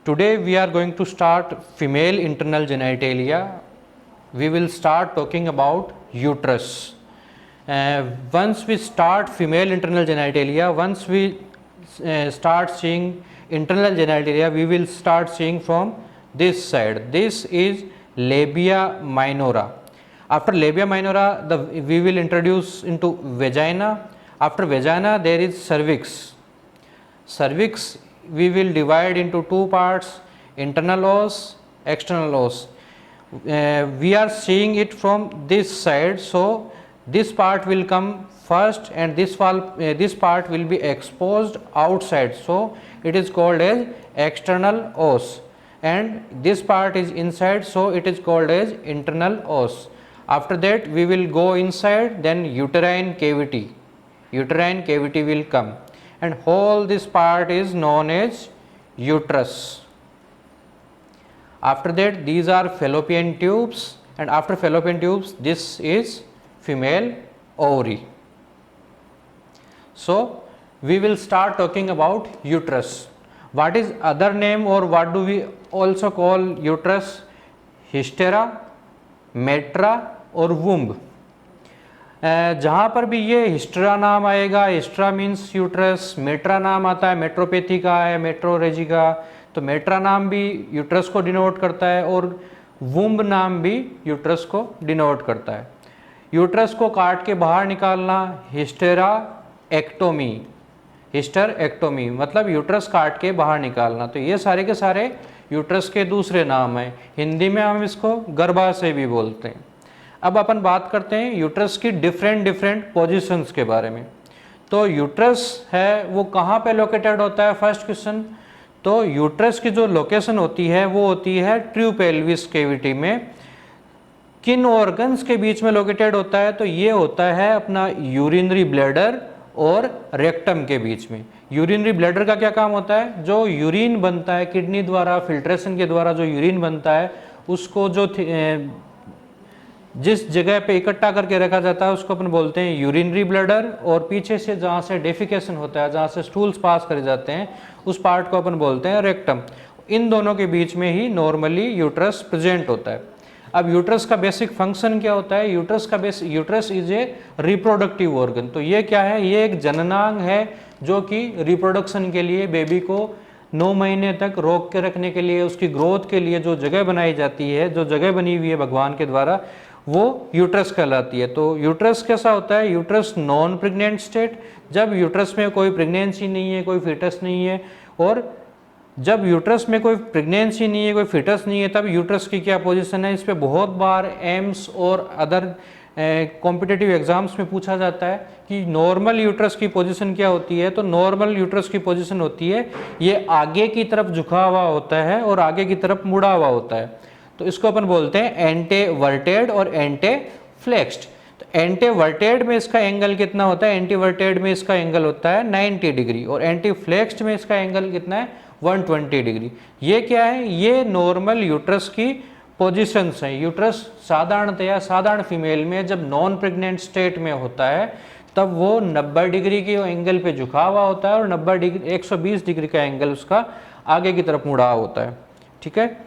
Today we are going to start female internal genitalia. We will start talking about uterus. Once we start female internal genitalia, once we start seeing internal genitalia, we will start seeing from this side. This is labia minora. After labia minora, we will introduce into vagina. After vagina, there is cervix. Cervix we will divide into two parts, internal os, external os. We are seeing it from this side, so this part will come first and this part will be exposed outside, so it is called as external os, and this part is inside, so it is called as internal os. After that we will go inside, then uterine cavity will come, and whole this part is known as uterus. After that, these are fallopian tubes, and after fallopian tubes, this is female ovary. So we will start talking about uterus. What is other name, or what do we also call uterus? Hystera, metra और womb. जहाँ पर भी ये हिस्ट्रा नाम आएगा, हिस्ट्रा means uterus, मेट्रा नाम आता है, मेट्रोपैथी का है, मेट्रोरेजी का, तो मेट्रा नाम भी यूट्रस को डिनोट करता है और वुम्ब नाम भी यूट्रस को डिनोट करता है. यूट्रस को काट के बाहर निकालना हिस्टेरेक्टोमी, हिस्टेरेक्टोमी मतलब यूट्रस काट के बाहर निकालना. तो ये सारे के सारे यूट्रस के दूसरे नाम हैं. हिंदी में हम इसको गर्भाशय भी बोलते हैं. अब अपन बात करते हैं यूट्रस की डिफरेंट पोजीशंस के बारे में. तो यूट्रस है वो कहाँ पे लोकेटेड होता है, फर्स्ट क्वेश्चन. तो यूट्रस की जो लोकेशन होती है वो होती है ट्रू पेल्विस केविटी में. किन ऑर्गन्स के बीच में लोकेटेड होता है, तो ये होता है अपना यूरिनरी ब्लैडर और रेक्टम के बीच में. यूरिनरी ब्लैडर का क्या काम होता है, जो यूरिन बनता है किडनी द्वारा फिल्ट्रेशन के द्वारा, जो यूरिन बनता है उसको जो जिस जगह पे इकट्ठा करके रखा जाता है उसको अपन बोलते हैं यूरिनरी ब्लैडर, और पीछे से जहाँ से डेफिकेशन होता है, जहाँ से स्टूल्स पास करे जाते हैं, उस पार्ट को अपन बोलते हैं रेक्टम. इन दोनों के बीच में ही नॉर्मली यूट्रस प्रेजेंट होता है. अब यूट्रस का बेसिक फंक्शन क्या होता है, uterus is a reproductive organ. तो ये क्या है, ये एक जननांग है जो कि रिप्रोडक्शन के लिए बेबी को 9 महीने तक रोक के रखने के लिए, उसकी ग्रोथ के लिए जो जगह बनाई जाती है, जो जगह बनी हुई है भगवान के द्वारा, वो यूट्रस कहलाती है. तो यूट्रस कैसा होता है, यूट्रस नॉन प्रेग्नेंट स्टेट, जब यूट्रस में कोई प्रेगनेंसी नहीं है, कोई फीटस नहीं है, और जब यूट्रस में कोई प्रेगनेंसी नहीं है, कोई फीटस नहीं है, तब यूट्रस की क्या पोजीशन है. इस पे बहुत बार एम्स और अदर कॉम्पिटिटिव एग्जाम्स में पूछा जाता है कि नॉर्मल यूट्रस की पोजीशन क्या होती है. तो नॉर्मल यूट्रस की पोजीशन होती है, ये आगे की तरफ झुका हुआ होता है और आगे की तरफ मुड़ा हुआ होता है. तो इसको अपन बोलते हैं एंटेवर्टेड और एंटेफ्लेक्स्ड. तो एंटेवर्टेड में इसका एंगल कितना होता है, एंटीवर्टेड में इसका एंगल होता है 90 डिग्री, और एंटीफ्लेक्स्ड में इसका एंगल कितना है 120 डिग्री. ये क्या है, ये नॉर्मल यूट्रस की पोजीशंस हैं. यूट्रस साधारणतया साधारण फीमेल में जब नॉन प्रेग्नेंट स्टेट में होता है तब वो 90 डिग्री के एंगल पे झुका हुआ होता है और 90 डिग्री 120 डिग्री का एंगल उसका आगे की तरफ मुड़ा होता है. ठीक है.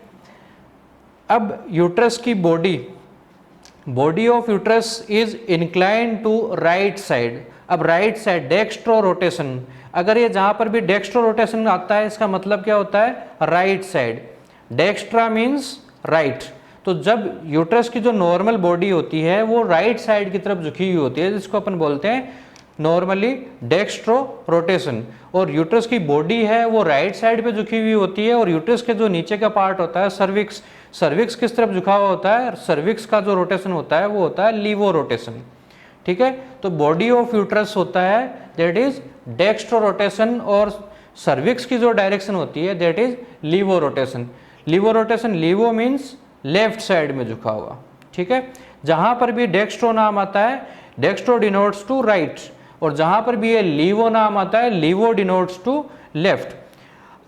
अब यूट्रस की body of uterus is incline to right side. अब राइट साइड डेक्स्ट्रो रोटेशन, अगर ये जहां पर भी डेक्स्ट्रो रोटेशन आता है इसका मतलब क्या होता है, right side. Dijkstra means right. तो जब यूट्रस की जो नॉर्मल बॉडी होती है वो राइट साइड की तरफ झुकी हुई होती है, जिसको अपन बोलते हैं नॉर्मली डेक्स्ट्रो रोटेशन. और यूट्रस की बॉडी है वो राइट साइड पे झुकी हुई होती है, और यूट्रस के जो नीचे का पार्ट होता है सर्विक्स किस तरफ झुका हुआ होता है, सर्विक्स का जो रोटेशन होता है वो होता है लीवो रोटेशन. ठीक है. तो बॉडी ऑफ यूट्रस होता है दैट इज डेक्स्ट्रो रोटेशन, और सर्विक्स की जो डायरेक्शन होती है that is levo rotation. Levo means left side में झुका हुआ. ठीक है. जहां पर भी डेक्स्ट्रो नाम आता है, डेक्स्ट्रो डिनोट्स टू राइट, और जहां पर भी ये लीवो नाम आता है, levo denotes to left.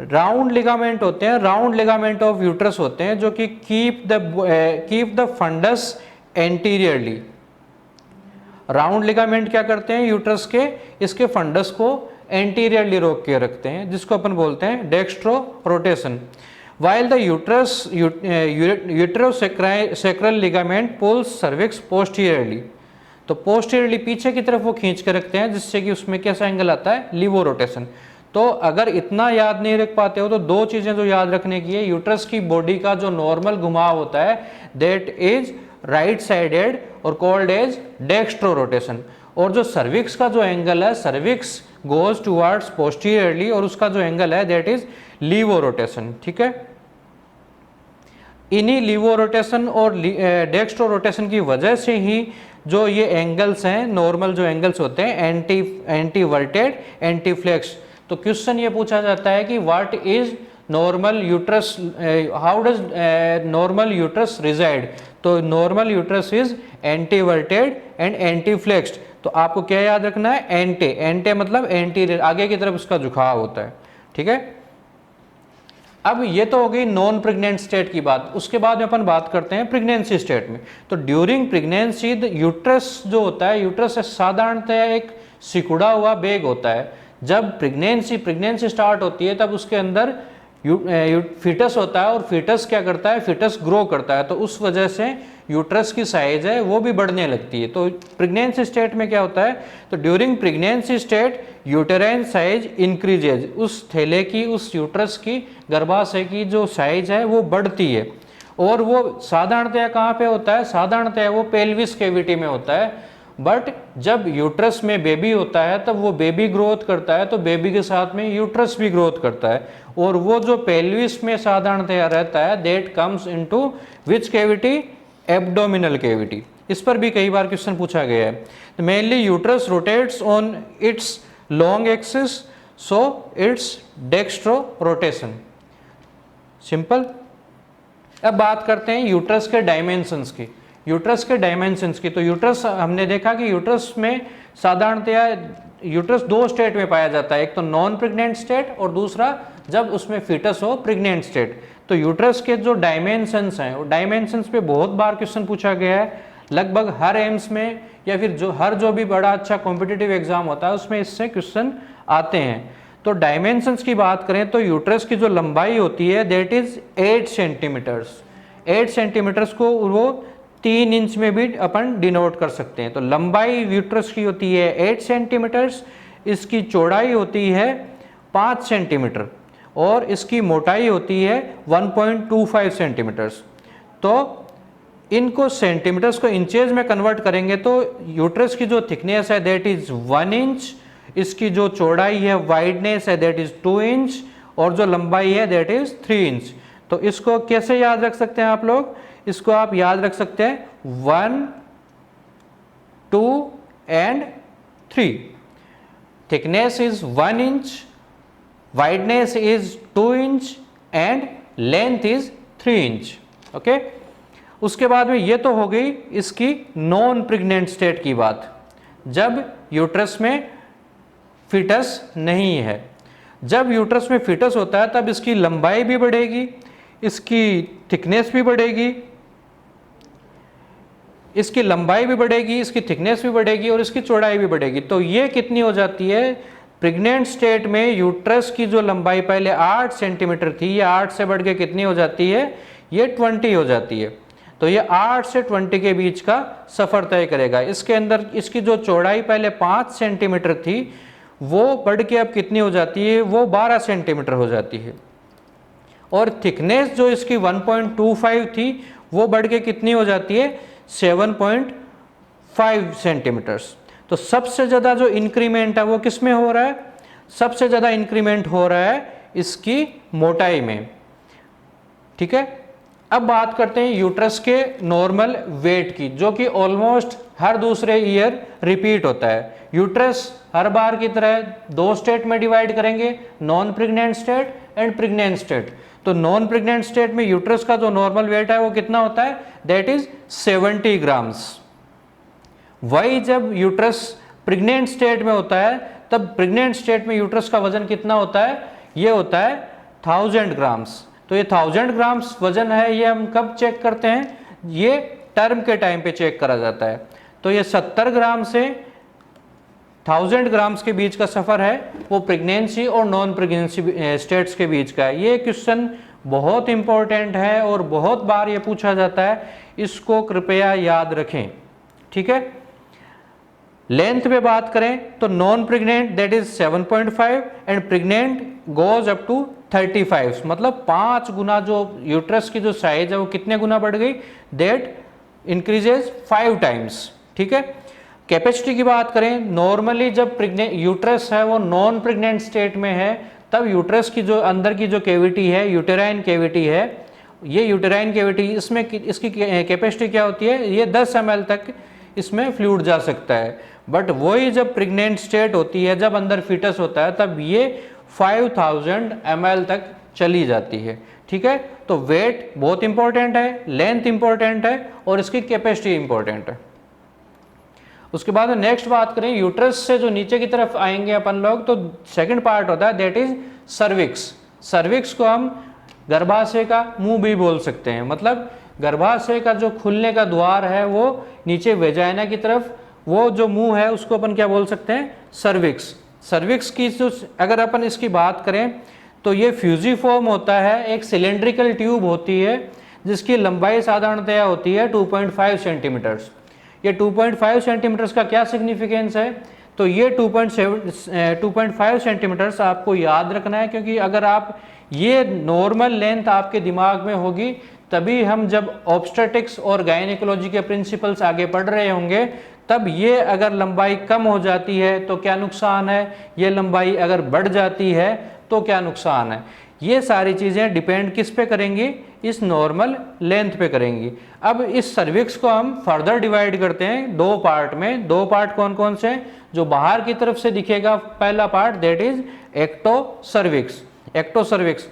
Round ligament होते हैं, राउंड लिगामेंट ऑफ यूट्रस होते हैं, जो कि keep the fundus anteriorly. Round ligament क्या करते हैं यूट्रस के, इसके फंडस को एंटीरियरली रोक के रखते हैं, जिसको अपन बोलते हैं dextro rotation. while the uterosacral ligament pulls cervix posteriorly। तो पोस्टीरियरली पीछे की तरफ वो खींच के रखते हैं, जिससे कि उसमें कैसा एंगल आता है, लीवो रोटेशन। तो अगर इतना याद नहीं रख पाते हो तो दो चीजें जो याद रखने की है, यूट्रस की बॉडी का जो नॉर्मल घुमाव होता है दैट इज राइट साइडेड और कॉल्ड एज डेक्स्ट्रो रोटेशन, और जो सर्विक्स का जो एंगल है, सर्विक्स गोज टुवर्ड्स पोस्टीरियरली और उसका जो एंगल है दैट इज लीवो रोटेशन। ठीक है, इन्हीं लीवो रोटेशन और डेक्स्ट्रो रोटेशन की वजह से ही जो ये एंगल्स हैं, नॉर्मल जो एंगल्स होते हैं, एंटी वर्टेड, एंटी फ्लेक्स। तो क्वेश्चन ये पूछा जाता है कि what is normal uterus, how does normal uterus reside. तो normal uterus is anteverted and anteflexed. तो आपको क्या याद रखना है, एंटे, एंटे मतलब एंटीरियर, आगे की तरफ उसका झुकाव होता है। ठीक है, अब ये तो हो गई नॉन प्रेग्नेंट स्टेट की बात। उसके बाद में अपन बात करते हैं प्रेगनेंसी स्टेट में। तो ड्यूरिंग प्रेगनेंसी यूट्रस जो होता है, यूट्रस साधारणतः एक सिकुड़ा हुआ बैग होता है। जब प्रेगनेंसी स्टार्ट होती है तब उसके अंदर फीटस होता है, और फीटस क्या करता है, फीटस ग्रो करता है, तो उस वजह से यूट्रस की साइज है वो भी बढ़ने लगती है। तो प्रेगनेंसी स्टेट में क्या होता है, तो during pregnancy state uterine size increases, उस थैले की, उस यूट्रस की, गर्भाशय की जो साइज है वो बढ़ती है। और वो साधारणतः कहाँ पे होता है, साधारणतः वो पेल्विस कैविटी में होता है। बट जब यूट्रस में बेबी होता है तब वो बेबी ग्रोथ करता है, तो बेबी के साथ में यूट्रस भी ग्रोथ करता है, और वो जो पेल्विस में साधारणतः रहता है that comes into which cavity, abdominal cavity. इस पर भी कई बार क्वेश्चन पूछा गया है। Mainly uterus rotates on it's long axis, so it's dextro rotation. Simple. अब बात करते हैं यूट्रस के डायमेंशंस की। यूट्रस के डायमेंशंस की, तो यूट्रस हमने देखा कि यूट्रस में साधारणतः यूट्रस दो स्टेट में पाया जाता है, एक तो नॉन प्रेग्नेंट स्टेट और दूसरा जब उसमें फीटस हो, प्रेग्नेंट स्टेट। तो यूट्रस के जो डायमेंशंस हैं, वो डायमेंशंस पे बहुत बार क्वेश्चन पूछा गया है। लगभग हर एम्स में या फिर जो भी बड़ा अच्छा कॉम्पिटिटिव एग्जाम होता है उसमें इससे क्वेश्चन आते हैं। तो डायमेंशंस की बात करें तो यूट्रस की जो लंबाई होती है दैट इज 8 सेंटीमीटर्स। 8 सेंटीमीटर्स को वो 3 इंच में भी अपन डिनोट कर सकते हैं। तो लंबाई यूट्रस की होती है 8 सेंटीमीटर्स, इसकी चौड़ाई होती है 5 सेंटीमीटर और इसकी मोटाई होती है 1.25 सेंटीमीटर्स। तो इनको सेंटीमीटर्स को इंचेज में कन्वर्ट करेंगे तो यूट्रस की जो थिकनेस है दैट इज 1 इंच, इसकी जो चौड़ाई है, वाइडनेस है दैट इज 2 इंच, और जो लंबाई है दैट इज 3 इंच। तो इसको कैसे याद रख सकते हैं आप लोग, इसको आप याद रख सकते हैं 1, 2 and 3। Thickness is 1 inch, wideness is 2 inch and length is 3 inch. Okay, उसके बाद में ये तो हो गई इसकी नॉन प्रेग्नेंट स्टेट की बात, जब यूट्रस में फीटस नहीं है। जब यूट्रस में फीटस होता है तब इसकी लंबाई भी बढ़ेगी, इसकी थिकनेस भी बढ़ेगी, इसकी लंबाई भी बढ़ेगी, इसकी थिकनेस भी बढ़ेगी और इसकी चौड़ाई भी बढ़ेगी। तो ये कितनी हो जाती है, प्रेग्नेंट स्टेट में यूट्रस की जो लंबाई पहले 8 सेंटीमीटर थी, ये 8 से बढ़ के कितनी हो जाती है, ये 20 हो जाती है। तो ये 8 से 20 के बीच का सफर तय करेगा। इसके अंदर इसकी जो चौड़ाई पहले 5 सेंटीमीटर थी वो बढ़ के अब कितनी हो जाती है, वो 12 सेंटीमीटर हो जाती है। और थिकनेस जो इसकी 1.25 थी वो बढ़ के कितनी हो जाती है, 7.5 सेंटीमीटर्स। तो सबसे ज़्यादा जो इंक्रीमेंट है वो किस में हो रहा है, सबसे ज़्यादा इंक्रीमेंट हो रहा है इसकी मोटाई में। ठीक है, अब बात करते हैं यूट्रस के नॉर्मल वेट की, जो कि ऑलमोस्ट हर दूसरे ईयर रिपीट होता है। यूट्रस हर बार की तरह 2 स्टेट में डिवाइड करेंगे, non pregnant state and pregnant state. तो नॉन प्रेग्नेंट स्टेट में यूट्रस का जो नॉर्मल वेट है वो कितना होता है, दैट इज 70 ग्राम्स। वही जब यूट्रस प्रेग्नेंट स्टेट में होता है तब प्रेग्नेंट स्टेट में यूट्रस का वजन कितना होता है, ये होता है 1000 ग्राम्स। तो ये 1000 ग्राम्स वजन है, ये हम कब चेक करते हैं, ये टर्म के टाइम पे चेक करा जाता है। तो ये 70 ग्राम से 1000 ग्राम्स के बीच का सफर है वो प्रेगनेंसी और नॉन प्रेगनेंसी स्टेट्स के बीच का है। ये क्वेश्चन बहुत इंपॉर्टेंट है और बहुत बार ये पूछा जाता है, इसको कृपया याद रखें। ठीक है, लेंथ पे बात करें तो non pregnant that is 7.5 and pregnant goes up to 35, मतलब 5 गुना जो यूट्रस की जो साइज है वो कितने गुना बढ़ गई, दैट इंक्रीजेज 5 टाइम्स। ठीक है, कैपेसिटी की बात करें, नॉर्मली जब प्रेग्नेंट यूट्रस है वो नॉन प्रेग्नेंट स्टेट में है, तब यूट्रस की जो अंदर की जो कैविटी है, यूटेराइन कैविटी है, ये यूटेराइन कैविटी, इसमें इसकी कैपेसिटी क्या होती है, ये 10 ml तक इसमें फ्लूइड जा सकता है। बट वही जब प्रेग्नेंट स्टेट होती है, जब अंदर फीटस होता है, तब ये 5000 ml तक चली जाती है। ठीक है, तो वेट बहुत इंपॉर्टेंट है, लेंथ इंपॉर्टेंट है और इसकी कैपेसिटी इंपॉर्टेंट है। उसके बाद नेक्स्ट बात करें, यूट्रस से जो नीचे की तरफ आएंगे अपन लोग, तो सेकंड पार्ट होता है दैट इज सर्विक्स। सर्विक्स को हम गर्भाशय का मुंह भी बोल सकते हैं, मतलब गर्भाशय का जो खुलने का द्वार है वो नीचे वेजाइना की तरफ, वो जो मुंह है उसको अपन क्या बोल सकते हैं, सर्विक्स। सर्विक्स की जो अगर अपन इसकी बात करें तो ये फ्यूजिफॉर्म होता है, एक सिलेंड्रिकल ट्यूब होती है जिसकी लंबाई साधारणतया होती है 2.5 सेंटीमीटर्स। ये 2.5 सेंटीमीटर्स का क्या सिग्निफिकेंस है, तो ये 2.5 सेंटीमीटर्स आपको याद रखना है, क्योंकि अगर आप ये नॉर्मल लेंथ आपके दिमाग में होगी तभी हम जब ऑब्स्टेटिक्स और गायनेकोलॉजी के प्रिंसिपल्स आगे पढ़ रहे होंगे, तब ये अगर लंबाई कम हो जाती है तो क्या नुकसान है, ये लंबाई अगर बढ़ जाती है तो क्या नुकसान है, ये सारी चीज़ें डिपेंड किस पे करेंगी, इस नॉर्मल लेंथ पे करेंगी। अब इस सर्विक्स को हम फर्दर डिवाइड करते हैं 2 पार्ट में। 2 पार्ट कौन कौन से, जो बाहर की तरफ से दिखेगा पहला part that is ecto cervix. Ecto cervix,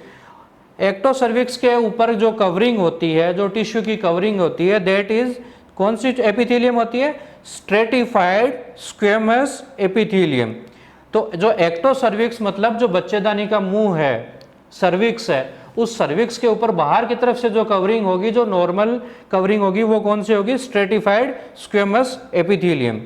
ecto cervix के ऊपर जो कवरिंग होती है, जो टिश्यू की कवरिंग होती है, दैट इज कौन सी एपिथेलियम होती है, स्ट्रेटिफाइड स्क्वेमस एपिथेलियम। तो जो एक्टो सर्विक्स मतलब जो बच्चेदानी का मुंह है, सर्विक्स है, उस सर्विक्स के ऊपर बाहर की तरफ से जो कवरिंग होगी, जो नॉर्मल कवरिंग होगी, वो कौन सी होगी, stratified squamous epithelium.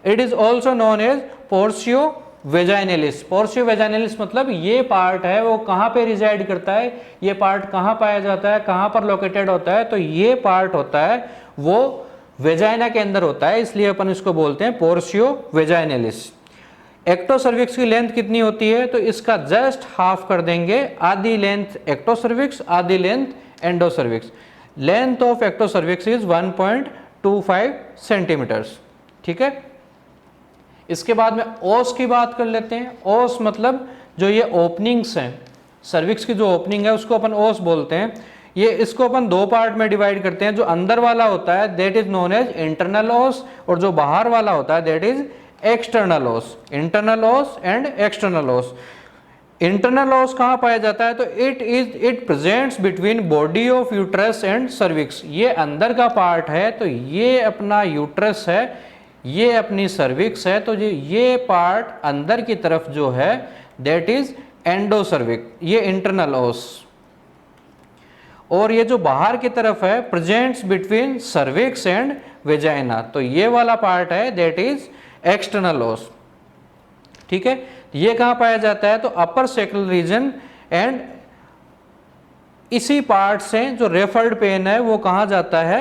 It is also known as portio vaginalis. Portio vaginalis मतलब ये पार्ट है वो कहाँ पे रिजाइड करता है, ये पार्ट कहाँ पाया जाता है, कहाँ पर लोकेटेड होता है, तो ये पार्ट होता है वो वेजाइना के अंदर होता है, इसलिए अपन इसको बोलते हैं पोर्सियो वेजाइनलिस। एक्टो सर्विक्स की लेंथ कितनी होती है, तो इसका जस्ट हाफ कर देंगे, आधी लेंथ एक्टो सर्विक्स, आधी length endo cervix. Length of ecto cervix is 1.25 centimetres. ठीक है, इसके बाद में ओस की बात कर लेते हैं। ओस मतलब जो ये ओपनिंग्स हैं, सर्विक्स की जो ओपनिंग है उसको अपन ओस बोलते हैं। ये इसको अपन 2 पार्ट में डिवाइड करते हैं, जो अंदर वाला होता है that is known as internal os, और जो बाहर वाला होता है that is external os. Internal os and external os. Internal os कहाँ पाया जाता है, तो it presents between body of uterus and cervix. ये अंदर का पार्ट है, तो ये अपना यूट्रस है, ये अपनी सर्विक्स है, तो ये पार्ट अंदर की तरफ जो है दैट इज एंडोसर्विक, ये इंटरनल ओस। और ये जो बाहर की तरफ है presents between cervix and vagina, तो ये वाला पार्ट है दैट इज एक्सटर्नल ओस। ठीक है, ये कहाँ पाया जाता है, तो अपर सेक्रल रीजन, एंड इसी पार्ट से जो रेफर्ड पेन है वो कहाँ जाता है,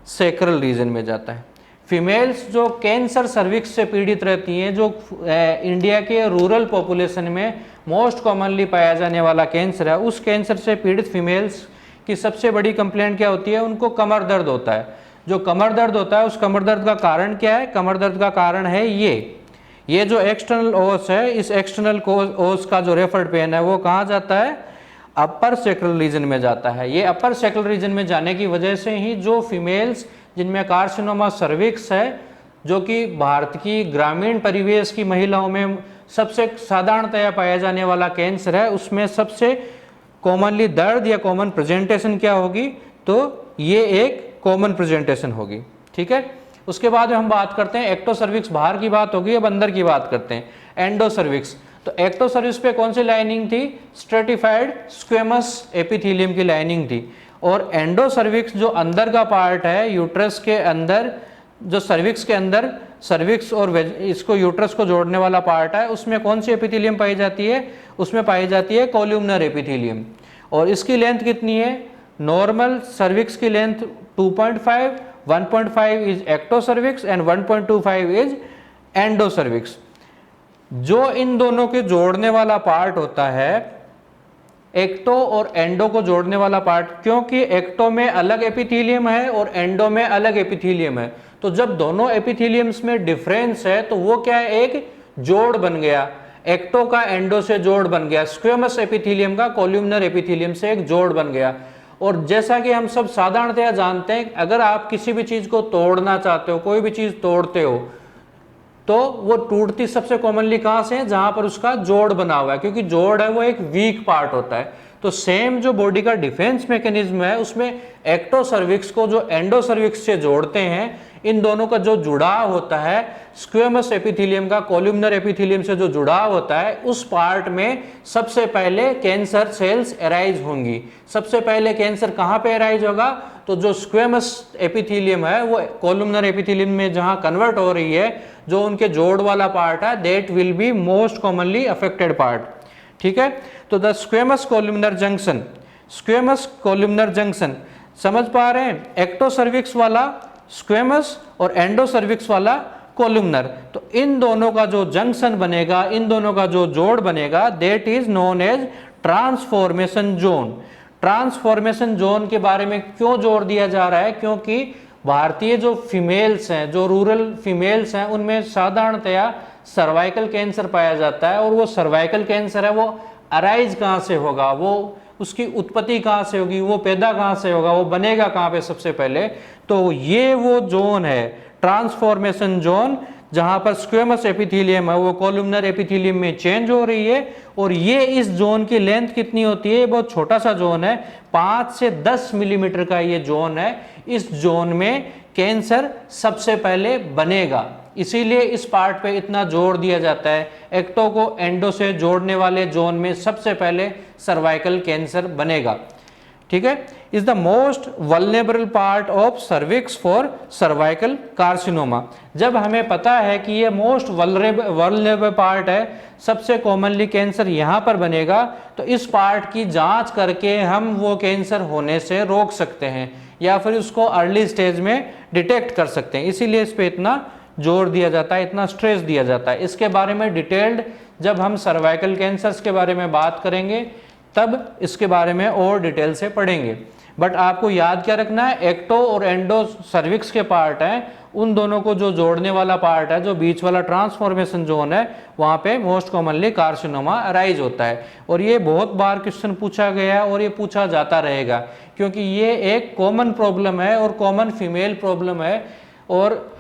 सेक्रल रीजन में जाता है। फीमेल्स जो कैंसर सर्विक्स से पीड़ित रहती हैं, जो इंडिया के रूरल पॉपुलेशन में मोस्ट कॉमनली पाया जाने वाला कैंसर है, उस कैंसर से पीड़ित फीमेल्स की सबसे बड़ी कंप्लेंट क्या होती है, उनको कमर दर्द होता है। जो कमर दर्द होता है, उस कमर दर्द का कारण क्या है, कमर दर्द का कारण है ये जो एक्सटर्नल ओस है, इस एक्सटर्नल ओस का जो रेफर्ड पेन है वो कहाँ जाता है, अपर सेक्रल रीजन में जाता है। ये अपर सेक्रल रीजन में जाने की वजह से ही जो फीमेल्स जिनमें कार्सिनोमा सर्विक्स है, जो कि भारत की ग्रामीण परिवेश की महिलाओं में सबसे साधारणतया पाया जाने वाला कैंसर है, उसमें सबसे कॉमनली दर्द या कॉमन प्रेजेंटेशन क्या होगी, तो ये एक कॉमन प्रेजेंटेशन होगी। ठीक है, उसके बाद हम बात करते हैं एक्टो सर्विक्स, बाहर की बात होगी, अब अंदर की बात करते हैं एंडो सर्विक्स। तो एक्टो सर्विक्स पे कौन सी लाइनिंग थी, स्ट्रेटिफाइड स्क्वेमस एपिथेलियम की लाइनिंग थी। और एंडो सर्विक्स जो अंदर का पार्ट है यूट्रस के अंदर, जो सर्विक्स के अंदर सर्विक्स और इसको यूट्रस को जोड़ने वाला पार्ट है, उसमें कौन सी एपिथेलियम पाई जाती है, उसमें पाई जाती है कोल्यूमनर एपिथेलियम। और इसकी लेंथ कितनी है? नॉर्मल सर्विक्स की length 2.5, 1.5 is ecto cervix and 1.25 is endo cervix. जो इन दोनों के जोड़ने वाला पार्ट होता है, एक्टो और एंडो को जोड़ने वाला पार्ट, क्योंकि एक्टो में अलग एपिथेलियम है और एंडो में अलग एपिथेलियम है, तो जब दोनों एपिथेलियम्स में डिफरेंस है तो वो क्या है? एक जोड़ बन गया। एक्टो का एंडो से जोड़ बन गया, स्क्वेमस एपिथेलियम का कोल्यूमनर एपिथेलियम से एक जोड़ बन गया। और जैसा कि हम सब साधारणतया जानते हैं, अगर आप किसी भी चीज को तोड़ना चाहते हो, कोई भी चीज तोड़ते हो, तो वो टूटती सबसे कॉमनली कहां से है? जहां पर उसका जोड़ बना हुआ है, क्योंकि जोड़ है वो एक वीक पार्ट होता है। तो सेम जो बॉडी का डिफेंस मैकेनिज्म है, उसमें एक्टो सर्विक्स को जो एंडो सर्विक्स से जोड़ते हैं, इन दोनों का जो जुड़ाव होता है, स्क्वेमस एपिथेलियम का कोल्यूमनर एपिथेलियम से जो जुड़ाव होता है, उस पार्ट में सबसे पहले कैंसर सेल्स एराइज होंगी। सबसे पहले कैंसर कहां पे एराइज होगा? तो जो स्क्वेमस एपिथेलियम है वो कोल्यूमनर एपिथेलियम में जहां कन्वर्ट हो रही है, जो उनके जोड़ वाला पार्ट है, that will be most commonly affected part. ठीक है, तो the squamous columnar junction, squamous columnar junction समझ पा रहे हैं? एक्टो सर्विक्स वाला स्क्वेमस और एंडो सर्विक्स वाला कोल्यूमनर, तो इन दोनों का जो जंक्शन बनेगा, इन दोनों का जो जोड़ बनेगा, that is known as transformation zone. Transformation zone के बारे में क्यों जोर दिया जा रहा है? क्योंकि भारतीय जो फीमेल्स हैं, जो रूरल फीमेल्स हैं, उनमें साधारणतया सर्वाइकल कैंसर पाया जाता है। और वो सर्वाइकल कैंसर है, वो अराइज कहाँ से होगा, वो उसकी उत्पत्ति कहाँ से होगी, वो पैदा कहाँ से होगा, वो बनेगा कहाँ पे सबसे पहले? तो ये वो जोन है ट्रांसफॉर्मेशन जोन, जहां पर स्क्वेमस एपिथेलियम है वो कोल्यूमनर एपिथेलियम में चेंज हो रही है। और ये इस जोन की लेंथ कितनी होती है? बहुत छोटा सा जोन है, 5 से 10 मिलीमीटर का ये जोन है। इस जोन में कैंसर सबसे पहले बनेगा, इसीलिए इस पार्ट पे इतना जोर दिया जाता है। एक्टो को एंडो से जोड़ने वाले जोन में सबसे पहले सर्वाइकल कैंसर बनेगा। ठीक है, is the most vulnerable part of cervix for cervical carcinoma. जब हमें पता है कि ये मोस्ट वल्नेरेबल पार्ट है, सबसे कॉमनली कैंसर यहाँ पर बनेगा, तो इस पार्ट की जांच करके हम वो कैंसर होने से रोक सकते हैं या फिर उसको अर्ली स्टेज में डिटेक्ट कर सकते हैं। इसीलिए इस पे इतना जोर दिया जाता है, इतना स्ट्रेस दिया जाता है। इसके बारे में डिटेल्ड जब हम सर्वाइकल कैंसर्स के बारे में बात करेंगे, तब इसके बारे में और डिटेल से पढ़ेंगे। बट आपको याद क्या रखना है? एक्टो और एंडो सर्विक्स के पार्ट हैं, उन दोनों को जो जोड़ने वाला पार्ट है, जो बीच वाला ट्रांसफॉर्मेशन जोन है, वहाँ पे मोस्ट कॉमनली कार्सिनोमा अराइज होता है। और ये बहुत बार क्वेश्चन पूछा गया है और ये पूछा जाता रहेगा, क्योंकि ये एक कॉमन प्रॉब्लम है और कॉमन फीमेल प्रॉब्लम है। और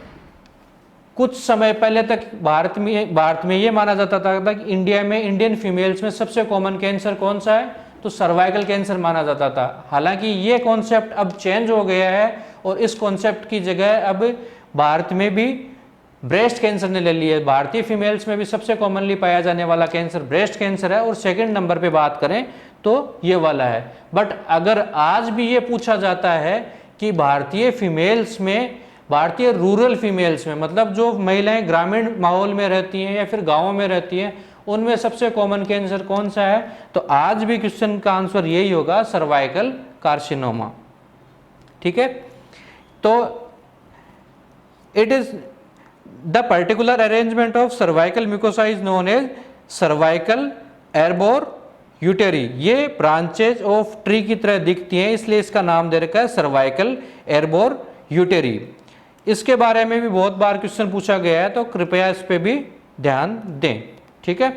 कुछ समय पहले तक भारत में ये माना जाता था कि इंडिया में, इंडियन फीमेल्स में सबसे कॉमन कैंसर कौन सा है? तो सर्वाइकल कैंसर माना जाता था। हालांकि ये कॉन्सेप्ट अब चेंज हो गया है और इस कॉन्सेप्ट की जगह अब भारत में भी ब्रेस्ट कैंसर ने ले ली है। भारतीय फीमेल्स में भी सबसे कॉमनली पाया जाने वाला कैंसर ब्रेस्ट कैंसर है और सेकंड नंबर पे बात करें तो ये वाला है। बट अगर आज भी ये पूछा जाता है कि भारतीय फीमेल्स में, भारतीय रूरल फीमेल्स में, मतलब जो महिलाएं ग्रामीण माहौल में रहती हैं या फिर गाँवों में रहती हैं, उनमें सबसे कॉमन कैंसर कौन सा है? तो आज भी क्वेश्चन का आंसर यही होगा, सर्वाइकल कार्सिनोमा। ठीक है, तो it is the particular arrangement of cervical mucosa is known as cervical arbor uteri. ये ब्रांचेज ऑफ ट्री की तरह दिखती हैं, इसलिए इसका नाम दे रखा है सर्वाइकल एर्बोर यूटेरी। इसके बारे में भी बहुत बार क्वेश्चन पूछा गया है, तो कृपया इस पे भी ध्यान दें। ठीक है,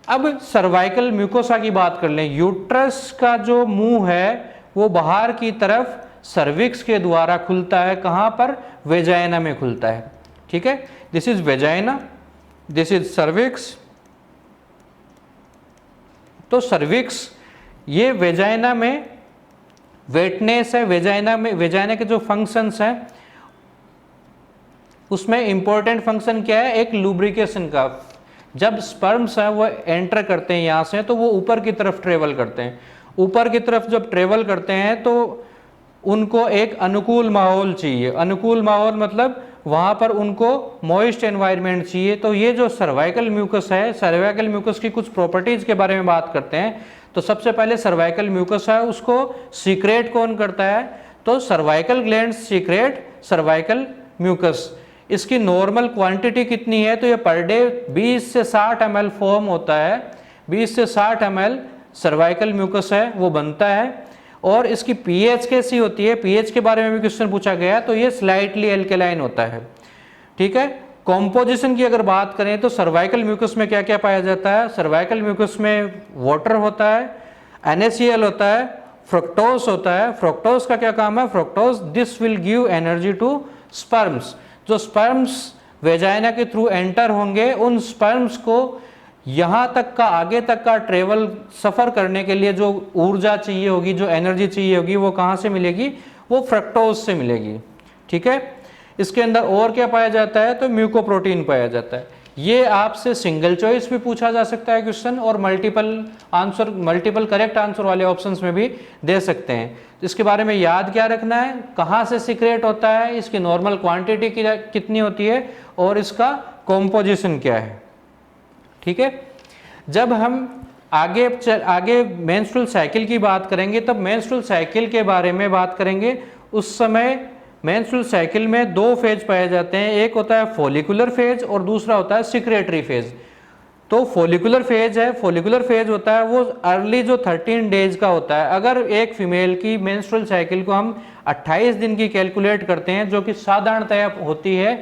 अब सर्वाइकल म्यूकोसा की बात कर लें। यूट्रस का जो मुंह है वो बाहर की तरफ सर्विक्स के द्वारा खुलता है। कहां पर? वेजाइना में खुलता है। ठीक है, this is vagina, this is cervix. तो सर्विक्स, ये वेजाइना में वेटनेस है, वेजाइना के जो फंक्शंस हैं उसमें इंपॉर्टेंट फंक्शन क्या है? एक लुब्रिकेशन का। जब स्पर्म्स हैं वो एंटर करते हैं यहाँ से, तो वो ऊपर की तरफ ट्रेवल करते हैं। ऊपर की तरफ जब ट्रेवल करते हैं तो उनको एक अनुकूल माहौल चाहिए। अनुकूल माहौल मतलब वहाँ पर उनको मॉइस्ट एनवायरनमेंट चाहिए। तो ये जो सर्वाइकल म्यूकस है, सर्वाइकल म्यूकस की कुछ प्रॉपर्टीज के बारे में बात करते हैं। तो सबसे पहले सर्वाइकल म्यूकस है, उसको सीक्रेट कौन करता है? तो cervical gland secrete cervical mucus. इसकी नॉर्मल क्वांटिटी कितनी है? तो ये पर डे 20 से 60 ml फॉर्म होता है, 20 से 60 ml सर्वाइकल म्यूकस है वो बनता है। और इसकी पीएच कैसी होती है? पीएच के बारे में भी क्वेश्चन पूछा गया, तो ये स्लाइटली एल्केलाइन होता है। ठीक है। कॉम्पोजिशन की अगर बात करें तो सर्वाइकल म्यूकस में क्या क्या पाया जाता है? सर्वाइकल म्यूकस में वाटर होता है, NaCl होता है, फ्रक्टोज होता है। फ्रक्टोज का क्या काम है? Fructose this will give energy to sperms. जो स्पर्म्स वेजाइना के थ्रू एंटर होंगे, उन स्पर्म्स को यहाँ तक का, आगे तक का ट्रेवल सफ़र करने के लिए जो ऊर्जा चाहिए होगी, जो एनर्जी चाहिए होगी, वो कहाँ से मिलेगी? वो फ्रक्टोज से मिलेगी। ठीक है। इसके अंदर और क्या पाया जाता है? तो म्यूकोप्रोटीन पाया जाता है। ये आपसे सिंगल चॉइस भी पूछा जा सकता है क्वेश्चन, और मल्टीपल करेक्ट आंसर वाले ऑप्शंस में भी दे सकते हैं। इसके बारे में याद क्या रखना है? कहाँ से सीक्रेट होता है, इसकी नॉर्मल क्वांटिटी कितनी होती है, और इसका कॉम्पोजिशन क्या है। ठीक है। जब हम आगे मेंस्ट्रुअल साइकिल की बात करेंगे, तब मेंस्ट्रुअल साइकिल के बारे में बात करेंगे। उस समय मेंस्ट्रुअल साइकिल में 2 फेज पाए जाते हैं, एक होता है फॉलिकुलर फेज और दूसरा होता है सिक्रेटरी फेज। तो फॉलिकुलर फेज है, फॉलिकुलर फेज होता है वो अर्ली जो 13 डेज का होता है। अगर एक फीमेल की मेंस्ट्रुअल साइकिल को हम 28 दिन की कैलकुलेट करते हैं, जो कि साधारणतया होती है,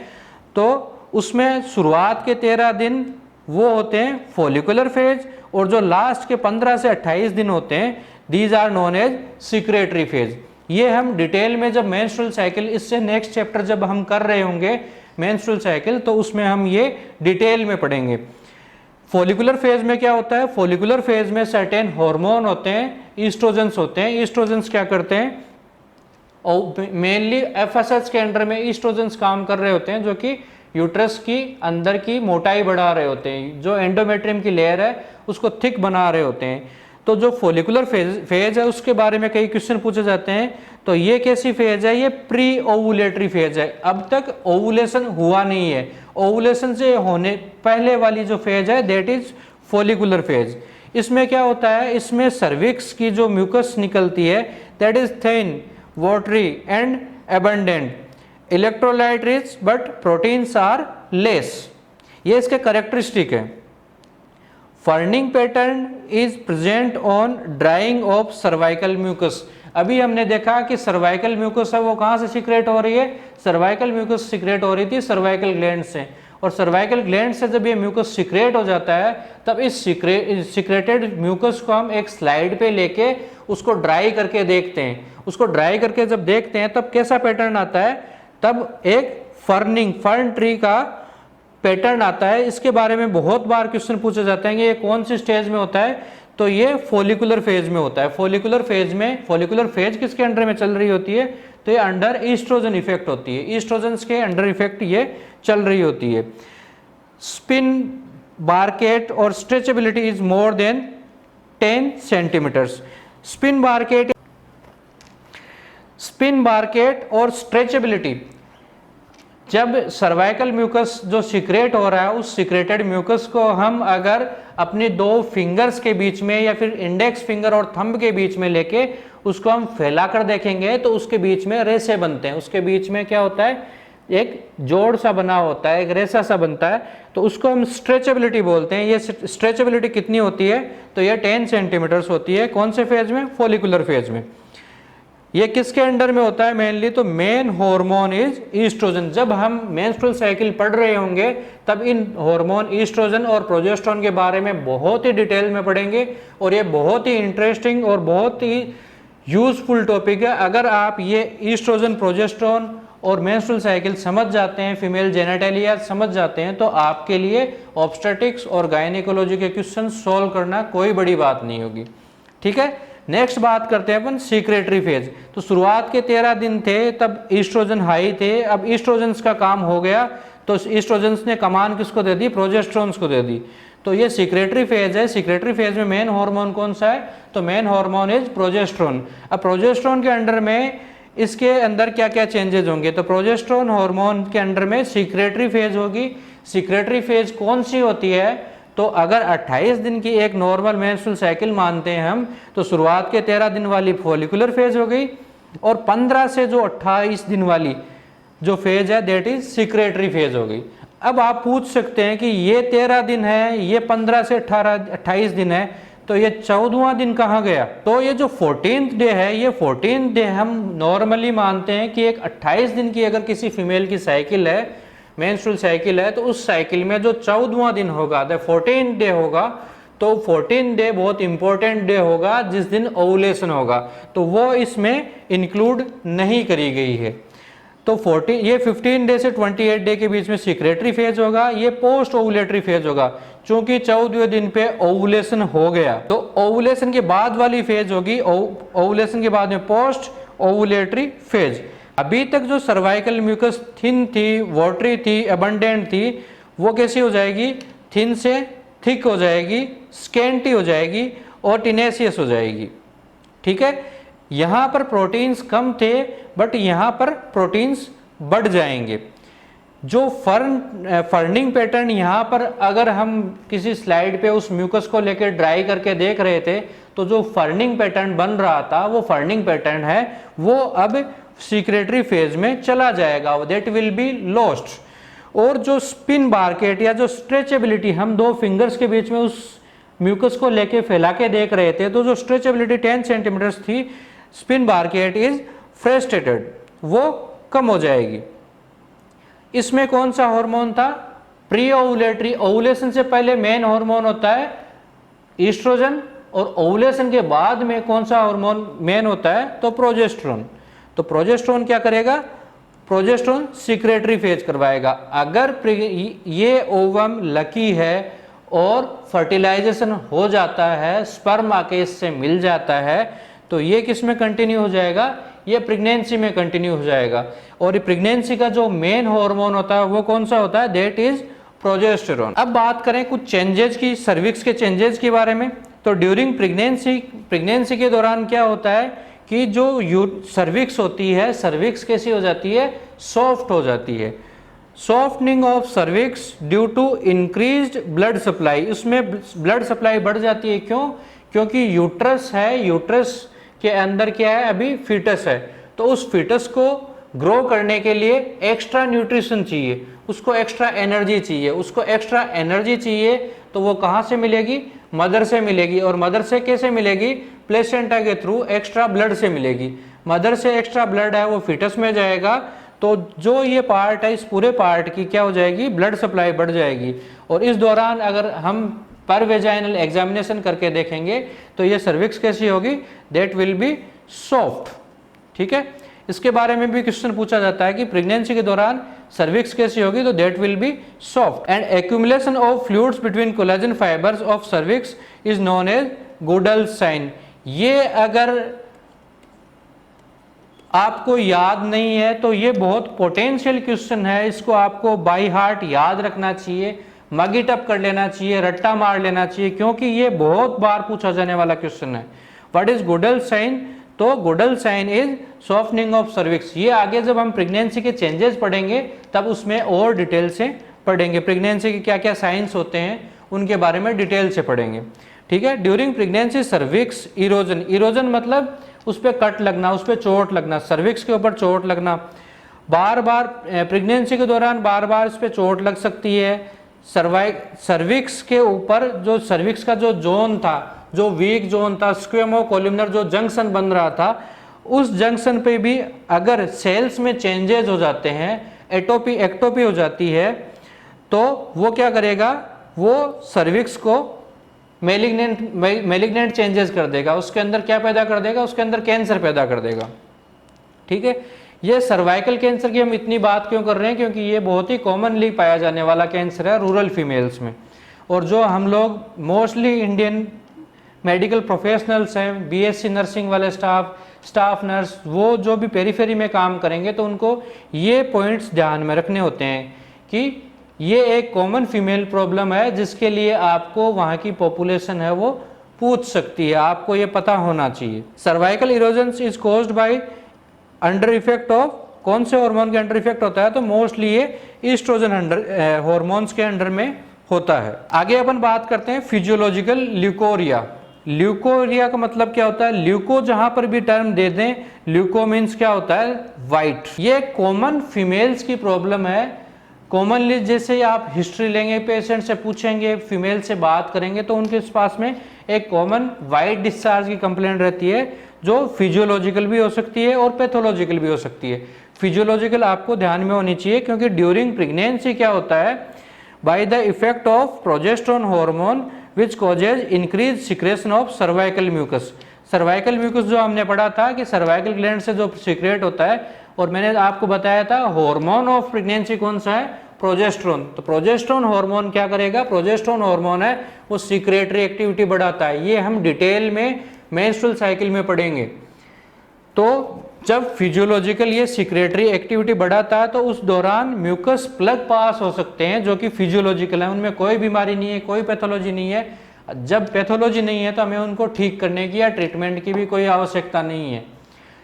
तो उसमें शुरुआत के 13 दिन वो होते हैं फॉलिकुलर फेज, और जो लास्ट के 15 से 28 दिन होते हैं, these are known as secretory phase. ये हम डिटेल में जब मेंस्ट्रुअल साइकिल, इससे नेक्स्ट चैप्टर जब हम कर रहे होंगे मेंस्ट्रुअल साइकिल, तो उसमें हम ये डिटेल में पढ़ेंगे। फॉलिकुलर फेज में क्या होता है? फॉलिकुलर फेज में सर्टेन हार्मोन होते हैं, ईस्ट्रोजेंस होते हैं। ईस्ट्रोजेंस क्या करते हैं? और मेनली एफएसएच के अंडर में ईस्ट्रोजेंस काम कर रहे होते हैं, जो कि यूट्रस की अंदर की मोटाई बढ़ा रहे होते हैं, जो एंडोमेट्रियम की लेयर है उसको थिक बना रहे होते हैं। तो जो फॉलिकुलर फेज है उसके बारे में कई क्वेश्चन पूछे जाते हैं। तो ये कैसी फेज है? ये प्री ओवुलेटरी फेज है। अब तक ओवुलेशन हुआ नहीं है, ओवुलेशन से होने पहले वाली जो फेज है दैट इज फॉलिकुलर फेज। इसमें क्या होता है? इसमें सर्विक्स की जो म्यूकस निकलती है that is thin, watery and abundant, electrolyte rich but proteins are less. ये इसके कैरेक्टरिस्टिक है। Ferning pattern is present on drying of cervical mucus. अभी हमने देखा कि सर्वाइकल म्यूकस है वो कहाँ से सीक्रेट हो रही है? सर्वाइकल म्यूकस सीक्रेट हो रही थी सर्वाइकल ग्लैंड से, और सर्वाइकल ग्लैंड से जब ये म्यूकस सीक्रेट हो जाता है, तब इस सीक्रेटेड म्यूकस को हम एक स्लाइड पे लेके उसको ड्राई करके देखते हैं। उसको ड्राई करके जब देखते हैं तब कैसा पैटर्न आता है? तब एक फर्न ट्री का पैटर्न आता है। इसके बारे में बहुत बार क्वेश्चन पूछे जाते हैं कि ये कौन सी स्टेज में होता है? तो ये फॉलिकुलर फेज में होता है। फॉलिकुलर फेज किसके अंडर में चल रही होती है? तो ये अंडर ईस्ट्रोजन इफेक्ट होती है, ईस्ट्रोजन के अंडर इफेक्ट ये चल रही होती है। स्पिन बारकेट और stretchability is more than 10 centimetres. Spinnbarkeit और स्ट्रेचेबिलिटी, जब सर्वाइकल म्यूकस जो सीक्रेट हो रहा है, उस सीक्रेटेड म्यूकस को हम अगर अपनी 2 फिंगर्स के बीच में या फिर इंडेक्स फिंगर और थंब के बीच में लेके उसको हम फैलाकर देखेंगे, तो उसके बीच में रेसे बनते हैं। उसके बीच में क्या होता है? एक जोड़ सा बना होता है, एक रेसा सा बनता है, तो उसको हम स्ट्रेचेबिलिटी बोलते हैं। ये स्ट्रेचेबिलिटी कितनी होती है? तो ये 10 सेंटीमीटर्स होती है। कौन से फेज में? फॉलिकुलर फेज में। ये किसके अंडर में होता है मेनली? तो मेन हार्मोन इज ईस्ट्रोजन। जब हम मेंस्ट्रुअल साइकिल पढ़ रहे होंगे तब इन हार्मोन ईस्ट्रोजन और प्रोजेस्टेरोन के बारे में बहुत ही डिटेल में पढ़ेंगे, और ये बहुत ही इंटरेस्टिंग और बहुत ही यूजफुल टॉपिक है। अगर आप ये ईस्ट्रोजन, प्रोजेस्टेरोन और मेंस्ट्रुअल साइकिल समझ जाते हैं, फीमेल जेनेटेलिया समझ जाते हैं, तो आपके लिए ऑब्स्टेट्रिक्स और गायनेकोलॉजी के क्वेश्चन सॉल्व करना कोई बड़ी बात नहीं होगी। ठीक है। नेक्स्ट बात करते हैं अपन सीक्रेटरी फेज। तो शुरुआत के 13 दिन थे, तब ईस्ट्रोजन हाई थे। अब ईस्ट्रोजन्स का काम हो गया, तो ईस्ट्रोजन्स ने कमान किसको दे दी? प्रोजेस्टेरोन्स को दे दी। तो ये सीक्रेटरी फेज है। सीक्रेटरी फेज में मेन हार्मोन कौन सा है? तो मेन हार्मोन इज प्रोजेस्टेरोन। अब प्रोजेस्टेरोन के अंडर में इसके अंदर क्या क्या चेंजेज होंगे, तो प्रोजेस्टेरोन हार्मोन के अंडर में सीक्रेटरी फेज होगी। सीक्रेटरी फेज कौन सी होती है, तो अगर 28 दिन की एक नॉर्मल मेंस्ट्रुअल साइकिल मानते हैं हम, तो शुरुआत के 13 दिन वाली फॉलिकुलर फेज हो गई, और 15 से जो 28 दिन वाली जो फेज है दैट इज सीक्रेटरी फेज हो गई। अब आप पूछ सकते हैं कि ये 13 दिन है, ये 15 से 28 दिन है, तो ये 14वां दिन कहाँ गया, तो ये जो 14th डे है, ये 14th डे हम नॉर्मली मानते हैं कि एक 28 दिन की अगर किसी फीमेल की साइकिल है, मेंस्ट्रुअल साइकिल है, तो उस साइकिल में जो 14वां दिन होगा, द 14th डे होगा, तो 14th डे बहुत इंपॉर्टेंट डे होगा जिस दिन ओवुलेशन होगा, तो वो इसमें इंक्लूड नहीं करी गई है। तो 15 डे से 28 डे के बीच में सीक्रेटरी फेज होगा, ये पोस्ट ओवुलेटरी फेज होगा, चूंकि 14वें दिन पे ओवुलेशन हो गया, तो ओवुलेशन के बाद वाली फेज होगी, ओवुलेशन के बाद में पोस्ट ओवुलेटरी फेज। अभी तक जो सर्वाइकल म्यूकस थिन थी, वाटरी थी, अबंडेंट थी, वो कैसी हो जाएगी, थिन से थिक हो जाएगी, स्केंटी हो जाएगी और टिनेसियस हो जाएगी। ठीक है, यहाँ पर प्रोटीन्स कम थे बट यहाँ पर प्रोटीन्स बढ़ जाएंगे। जो फर्निंग पैटर्न यहाँ पर अगर हम किसी स्लाइड पे उस म्यूकस को लेकर ड्राई करके देख रहे थे, तो जो फर्निंग पैटर्न बन रहा था वो फर्निंग पैटर्न है, वो अब सीक्रेटरी फेज में चला जाएगा, दैट विल बी लॉस्ट। और जो स्पिन बारकेट या जो स्ट्रेचेबिलिटी हम दो फिंगर्स के बीच में उस म्यूकस को लेके फैला के देख रहे थे, तो जो स्ट्रेचेबिलिटी 10 सेंटीमीटर थी, स्पिन बारकेट इज फ्रस्ट्रेटेड, वो कम हो जाएगी। इसमें कौन सा हार्मोन था, प्री ओवुलेटरी, ओवुलेशन से पहले मेन हार्मोन होता है ईस्ट्रोजन, और ओवुलेशन के बाद में कौन सा हार्मोन मेन होता है, तो प्रोजेस्टेरोन। तो प्रोजेस्टेरोन क्या करेगा, प्रोजेस्टेरोन सीक्रेटरी फेज करवाएगा। अगर ये ओवम लकी है और फर्टिलाइजेशन हो जाता है, स्पर्म आके इससे मिल जाता है, तो ये किस में कंटिन्यू हो जाएगा, ये प्रेगनेंसी में कंटिन्यू हो जाएगा। और ये प्रेगनेंसी का जो मेन हार्मोन होता है वो कौन सा होता है, दैट इज प्रोजेस्टेरोन। अब बात करें कुछ चेंजेस की, सर्विक्स के चेंजेस के बारे में, तो ड्यूरिंग प्रेगनेंसी के दौरान क्या होता है कि जो सर्विक्स होती है, सर्विक्स कैसी हो जाती है, सॉफ्ट हो जाती है। Softening of cervix due to increased blood supply, उसमें ब्लड सप्लाई बढ़ जाती है, क्यों, क्योंकि यूट्रस है, यूट्रस के अंदर क्या है, अभी फीटस है, तो उस फीटस को ग्रो करने के लिए एक्स्ट्रा न्यूट्रिशन चाहिए, उसको एक्स्ट्रा एनर्जी चाहिए, उसको एक्स्ट्रा एनर्जी चाहिए, तो वो कहाँ से मिलेगी, मदर से मिलेगी। और मदर से कैसे मिलेगी, प्लेसेंटा के थ्रू एक्स्ट्रा ब्लड से मिलेगी। मदर से एक्स्ट्रा ब्लड है वो फीटस में जाएगा, तो जो ये पार्ट है, इस पूरे पार्ट की क्या हो जाएगी, ब्लड सप्लाई बढ़ जाएगी। और इस दौरान अगर हम पर वेजाइनल एग्जामिनेशन करके देखेंगे तो ये सर्विक्स कैसी होगी, दैट विल बी सॉफ्ट। ठीक है, इसके बारे में भी क्वेश्चन पूछा जाता है कि प्रेगनेंसी के दौरान सर्विक्स कैसी होगी, तो that will be soft. And accumulation of fluids between collagen fibres of cervix is known as Goodell's sign. ये अगर आपको याद नहीं है तो ये बहुत पोटेंशियल क्वेश्चन है, इसको आपको बाय हार्ट याद रखना चाहिए, मग इट अप कर लेना चाहिए, रट्टा मार लेना चाहिए, क्योंकि ये बहुत बार पूछा जाने वाला क्वेश्चन है। व्हाट इज गुडल साइन, तो Goodell sign is softening of cervix. ये आगे जब हम प्रेगनेंसी के चेंजेस पढ़ेंगे तब उसमें और डिटेल से पढ़ेंगे, प्रेगनेंसी के क्या क्या साइंस होते हैं उनके बारे में डिटेल से पढ़ेंगे। ठीक है, during pregnancy cervix erosion, erosion मतलब उस पर कट लगना, उस पर चोट लगना, सर्विक्स के ऊपर चोट लगना, बार बार प्रेगनेंसी के दौरान बार बार इस पर चोट लग सकती है। सर्विक्स के ऊपर जो सर्विक्स का जो जोन था, जो वीक जोन था, स्क्वेमो कोलिमनर जो जंक्शन बन रहा था, उस जंक्शन पे भी अगर सेल्स में चेंजेस हो जाते हैं, एक्टोपी हो जाती है, तो वो क्या करेगा, वो सर्विक्स को मेलिग्नेंट चेंजेस कर देगा, उसके अंदर क्या पैदा कर देगा, उसके अंदर कैंसर पैदा कर देगा। ठीक है, ये सर्वाइकल कैंसर की हम इतनी बात क्यों कर रहे हैं, क्योंकि ये बहुत ही कॉमनली पाया जाने वाला कैंसर है रूरल फीमेल्स में। और जो हम लोग मोस्टली इंडियन मेडिकल प्रोफेशनल्स हैं, बीएससी नर्सिंग वाले स्टाफ नर्स, वो जो भी पेरीफेरी में काम करेंगे तो उनको ये पॉइंट्स ध्यान में रखने होते हैं कि ये एक कॉमन फीमेल प्रॉब्लम है जिसके लिए आपको वहाँ की पॉपुलेशन है वो पूछ सकती है, आपको ये पता होना चाहिए। Cervical erosion is caused by under effect of, कौन से हार्मोन के अंडर इफेक्ट होता है, तो मोस्टली ये ईस्ट्रोजन हार्मोन्स के अंडर में होता है। आगे अपन बात करते हैं फिजियोलॉजिकल ल्यूकोरिया। ल्यूकोरिया का मतलब क्या होता है, ल्यूको जहां पर भी टर्म दे दें, ल्यूको मीन्स क्या होता है, वाइट। ये कॉमन फीमेल्स की प्रॉब्लम है। कॉमनली जैसे आप हिस्ट्री लेंगे, पेशेंट से पूछेंगे, फीमेल से बात करेंगे, तो उनके पास में एक कॉमन वाइट डिस्चार्ज की कंप्लेंट रहती है, जो फिजियोलॉजिकल भी हो सकती है और पैथोलॉजिकल भी हो सकती है। फिजियोलॉजिकल आपको ध्यान में होनी चाहिए, क्योंकि ड्यूरिंग प्रेगनेंसी क्या होता है, by the effect of progesterone hormone which causes increase secretion of cervical mucus. Cervical mucus जो हमने पढ़ा था कि सर्वाइकल ग्लैंड से जो सीक्रेट होता है, और मैंने आपको बताया था हार्मोन ऑफ प्रेगनेंसी कौन सा है, प्रोजेस्टेरोन। तो प्रोजेस्टेरोन हार्मोन क्या करेगा, प्रोजेस्टेरोन हार्मोन है वो सीक्रेटरी एक्टिविटी बढ़ाता है। ये हम डिटेल में मेंस्ट्रुअल साइकिल में पढ़ेंगे। तो जब फिजियोलॉजिकल ये सीक्रेटरी एक्टिविटी बढ़ाता है, तो उस दौरान म्यूकस प्लग पास हो सकते हैं, जो कि फिजियोलॉजिकल है, उनमें कोई बीमारी नहीं है, कोई पैथोलॉजी नहीं है। जब पैथोलॉजी नहीं है तो हमें उनको ठीक करने की या ट्रीटमेंट की भी कोई आवश्यकता नहीं है।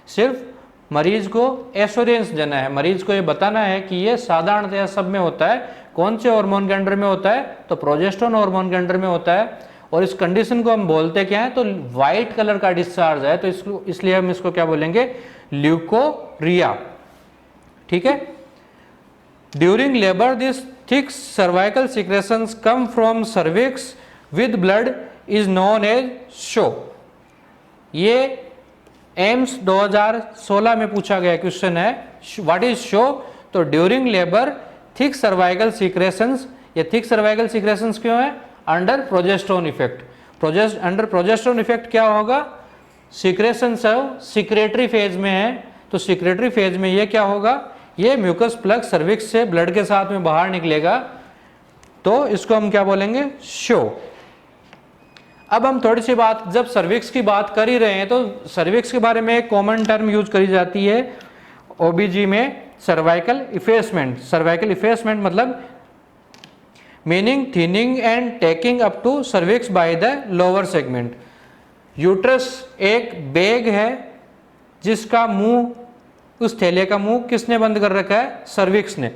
सिर्फ मरीज को एश्योरेंस देना है, मरीज को ये बताना है कि ये साधारणतया सब में होता है। कौन से हार्मोन के अंडर में होता है, तो प्रोजेस्टेरोन हार्मोन के अंडर में होता है। और इस कंडीशन को हम बोलते क्या है, तो व्हाइट कलर का डिस्चार्ज है, तो इसको इसलिए हम इसको क्या बोलेंगे, ल्यूकोरिया। ठीक है। During labour this thick cervical secretions come from cervix with blood is known as show. ये एम्स 2016 में पूछा गया क्वेश्चन है, व्हाट इज शो। तो during labour thick cervical secretions, ये थिक सर्वाइकल सिक्रेशंस क्यों है, under progesterone effect. Under progesterone effect क्या होगा, सिक्रेशन सब सिक्रेटरी फेज में है, तो सिक्रेटरी फेज में ये क्या होगा, ये म्यूकस प्लग सर्विक्स से ब्लड के साथ में बाहर निकलेगा, तो इसको हम क्या बोलेंगे, शो। अब हम थोड़ी सी बात, जब सर्विक्स की बात कर ही रहे हैं, तो सर्विक्स के बारे में एक कॉमन टर्म यूज करी जाती है ओबीजी में, सर्वाइकल इफेसमेंट। सर्वाइकल इफेसमेंट मतलब meaning thinning and taking up to cervix by the lower segment. Uterus एक बैग है जिसका मुंह, उस थैले का मुंह किसने बंद कर रखा है, सर्विक्स ने।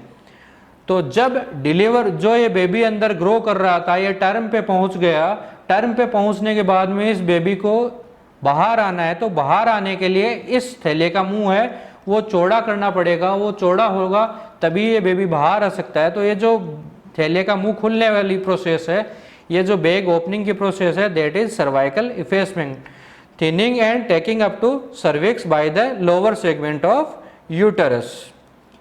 तो जब डिलीवर, जो ये बेबी अंदर ग्रो कर रहा था, ये टर्म पे पहुंच गया, टर्म पे पहुंचने के बाद में इस बेबी को बाहर आना है, तो बाहर आने के लिए इस थैले का मुंह है वो चौड़ा करना पड़ेगा, वो चौड़ा होगा तभी ये बेबी बाहर आ सकता है। तो ये जो थैले का मुंह खुलने वाली प्रोसेस है, ये जो बैग ओपनिंग की प्रोसेस है, that is cervical effacement, thinning and taking up to cervix by the lower segment of uterus.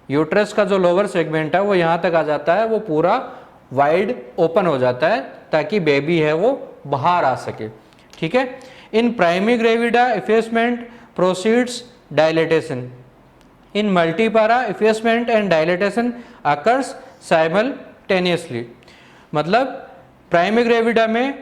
Uterus का जो लोअर सेगमेंट है वो यहाँ तक आ जाता है, वो पूरा वाइड ओपन हो जाता है ताकि बेबी है वो बाहर आ सके। ठीक है। In primary gravida effacement proceeds dilatation, in multipara effacement and dilatation occurs simultaneously. मतलब प्राइमरी ग्रेविडा में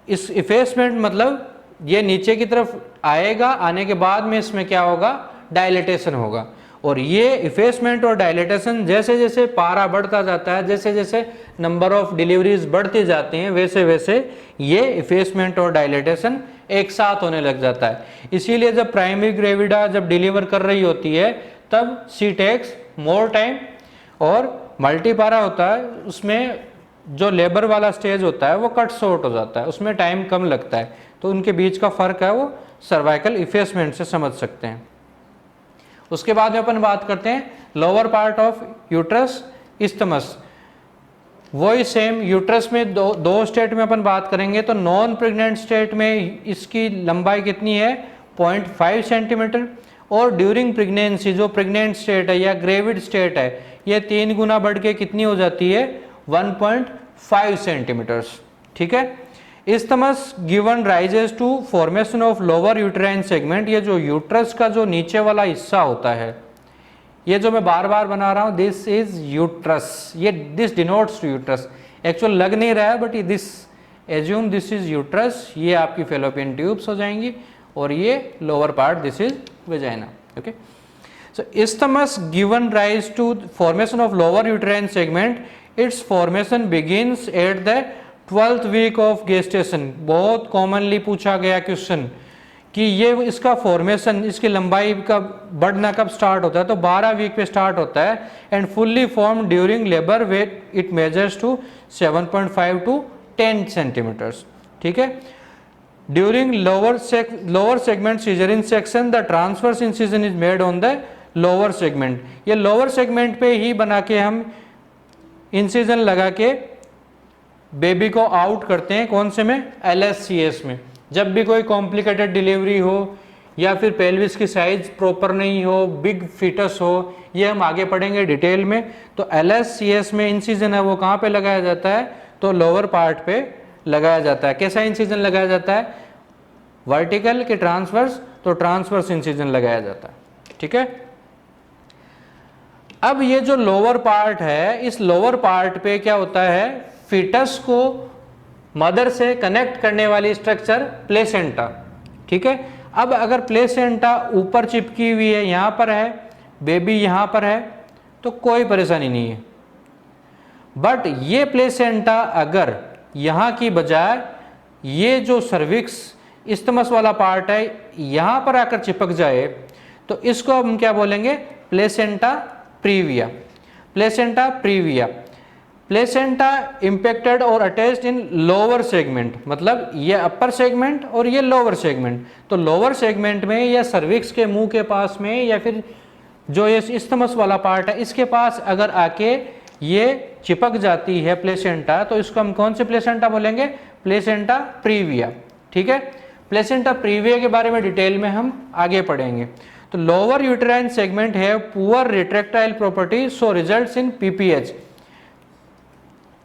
इस इफेसमेंट मतलब ये नीचे की तरफ आएगा, आने के बाद में इसमें क्या होगा, डायलेटेशन होगा। और ये इफेसमेंट और डायलेटेशन जैसे जैसे पारा बढ़ता जाता है, जैसे जैसे नंबर ऑफ डिलीवरीज बढ़ती जाती हैं, वैसे वैसे ये इफेसमेंट और डायलेटेशन एक साथ होने लग जाता है। इसीलिए जब प्राइमरी ग्रेविडा जब डिलीवर कर रही होती है तब सी टेक्स मोर टाइम, और मल्टीपारा होता है उसमें जो लेबर वाला स्टेज होता है वो कट शॉर्ट हो जाता है, उसमें टाइम कम लगता है। तो उनके बीच का फर्क है वो सर्वाइकल इफेसमेंट से समझ सकते हैं। उसके बाद में अपन बात करते हैं lower part of uterus, isthmus. वही सेम यूट्रस में दो स्टेट में अपन बात करेंगे। तो नॉन प्रेग्नेंट स्टेट में इसकी लंबाई कितनी है, 0.5 सेंटीमीटर, और ड्यूरिंग प्रेगनेंसी जो प्रेग्नेंट स्टेट है या ग्रेविड स्टेट है, ये 3 गुना बढ़ के कितनी हो जाती है, 1.5 सेंटीमीटर्स। ठीक है। Isthmus given rises to formation of lower uterine segment. ये जो यूट्रस का जो नीचे वाला हिस्सा होता है, ये जो मैं बार बार बना रहा हूं, दिस इज यूट्रस, ये this denotes to uterus. Actual लग नहीं रहा है बट ये this assume this is uterus, ये आपकी फेलोपियन ट्यूब्स हो जाएंगी, और ये lower part this is vagina. Okay. So isthmus given rise to formation of lower uterine segment, it's formation begins at the 12th week of gestation. बहुत commonly पूछा गया question, कि ये इसका फॉर्मेशन, इसकी लंबाई का बढ़ना कब स्टार्ट होता है, तो 12 वीक पे स्टार्ट होता है and fully form during labour wet it measures to 7.5 to 10 centimetres. ठीक है। During lower segment caesarean section the transverse incision is made on the lower segment. ये लोअर सेगमेंट पे ही बना के हम इंसिजन लगा के बेबी को आउट करते हैं। कौन से में? LSCS में। जब भी कोई कॉम्प्लिकेटेड डिलीवरी हो या फिर पेल्विस की साइज प्रॉपर नहीं हो, बिग फीटस हो, ये हम आगे पढ़ेंगे डिटेल में। तो LSCS में इंसिजन है वो कहाँ पे लगाया जाता है? तो लोअर पार्ट पे लगाया जाता है। कैसा इंसिजन लगाया जाता है? वर्टिकल के ट्रांसवर्स? तो ट्रांसवर्स इंसिजन लगाया जाता है। ठीक है। अब ये जो लोअर पार्ट है, इस लोअर पार्ट पे क्या होता है? फीटस को मदर से कनेक्ट करने वाली स्ट्रक्चर प्लेसेंटा। ठीक है। अब अगर प्लेसेंटा ऊपर चिपकी हुई है, यहाँ पर है, बेबी यहाँ पर है, तो कोई परेशानी नहीं है। बट ये प्लेसेंटा अगर यहाँ की बजाय ये जो सर्विक्स इस्थमस वाला पार्ट है यहाँ पर आकर चिपक जाए, तो इसको हम क्या बोलेंगे? Placenta previa. Placenta previa. Placenta impacted और अटैच्ड इन लोअर सेगमेंट, मतलब ये अपर सेगमेंट और ये लोअर सेगमेंट। तो लोअर सेगमेंट में या सर्विक्स के मुंह के पास में या फिर जो ये इस्थमस वाला पार्ट है इसके पास अगर आके ये चिपक जाती है प्लेसेंटा, तो इसको हम कौन से प्लेसेंटा बोलेंगे? Placenta previa. ठीक है। प्लेसेंटा प्रीविया के बारे में डिटेल में हम आगे पढ़ेंगे। तो लोअर यूटेराइन सेगमेंट है poor retractile property so results in PPH।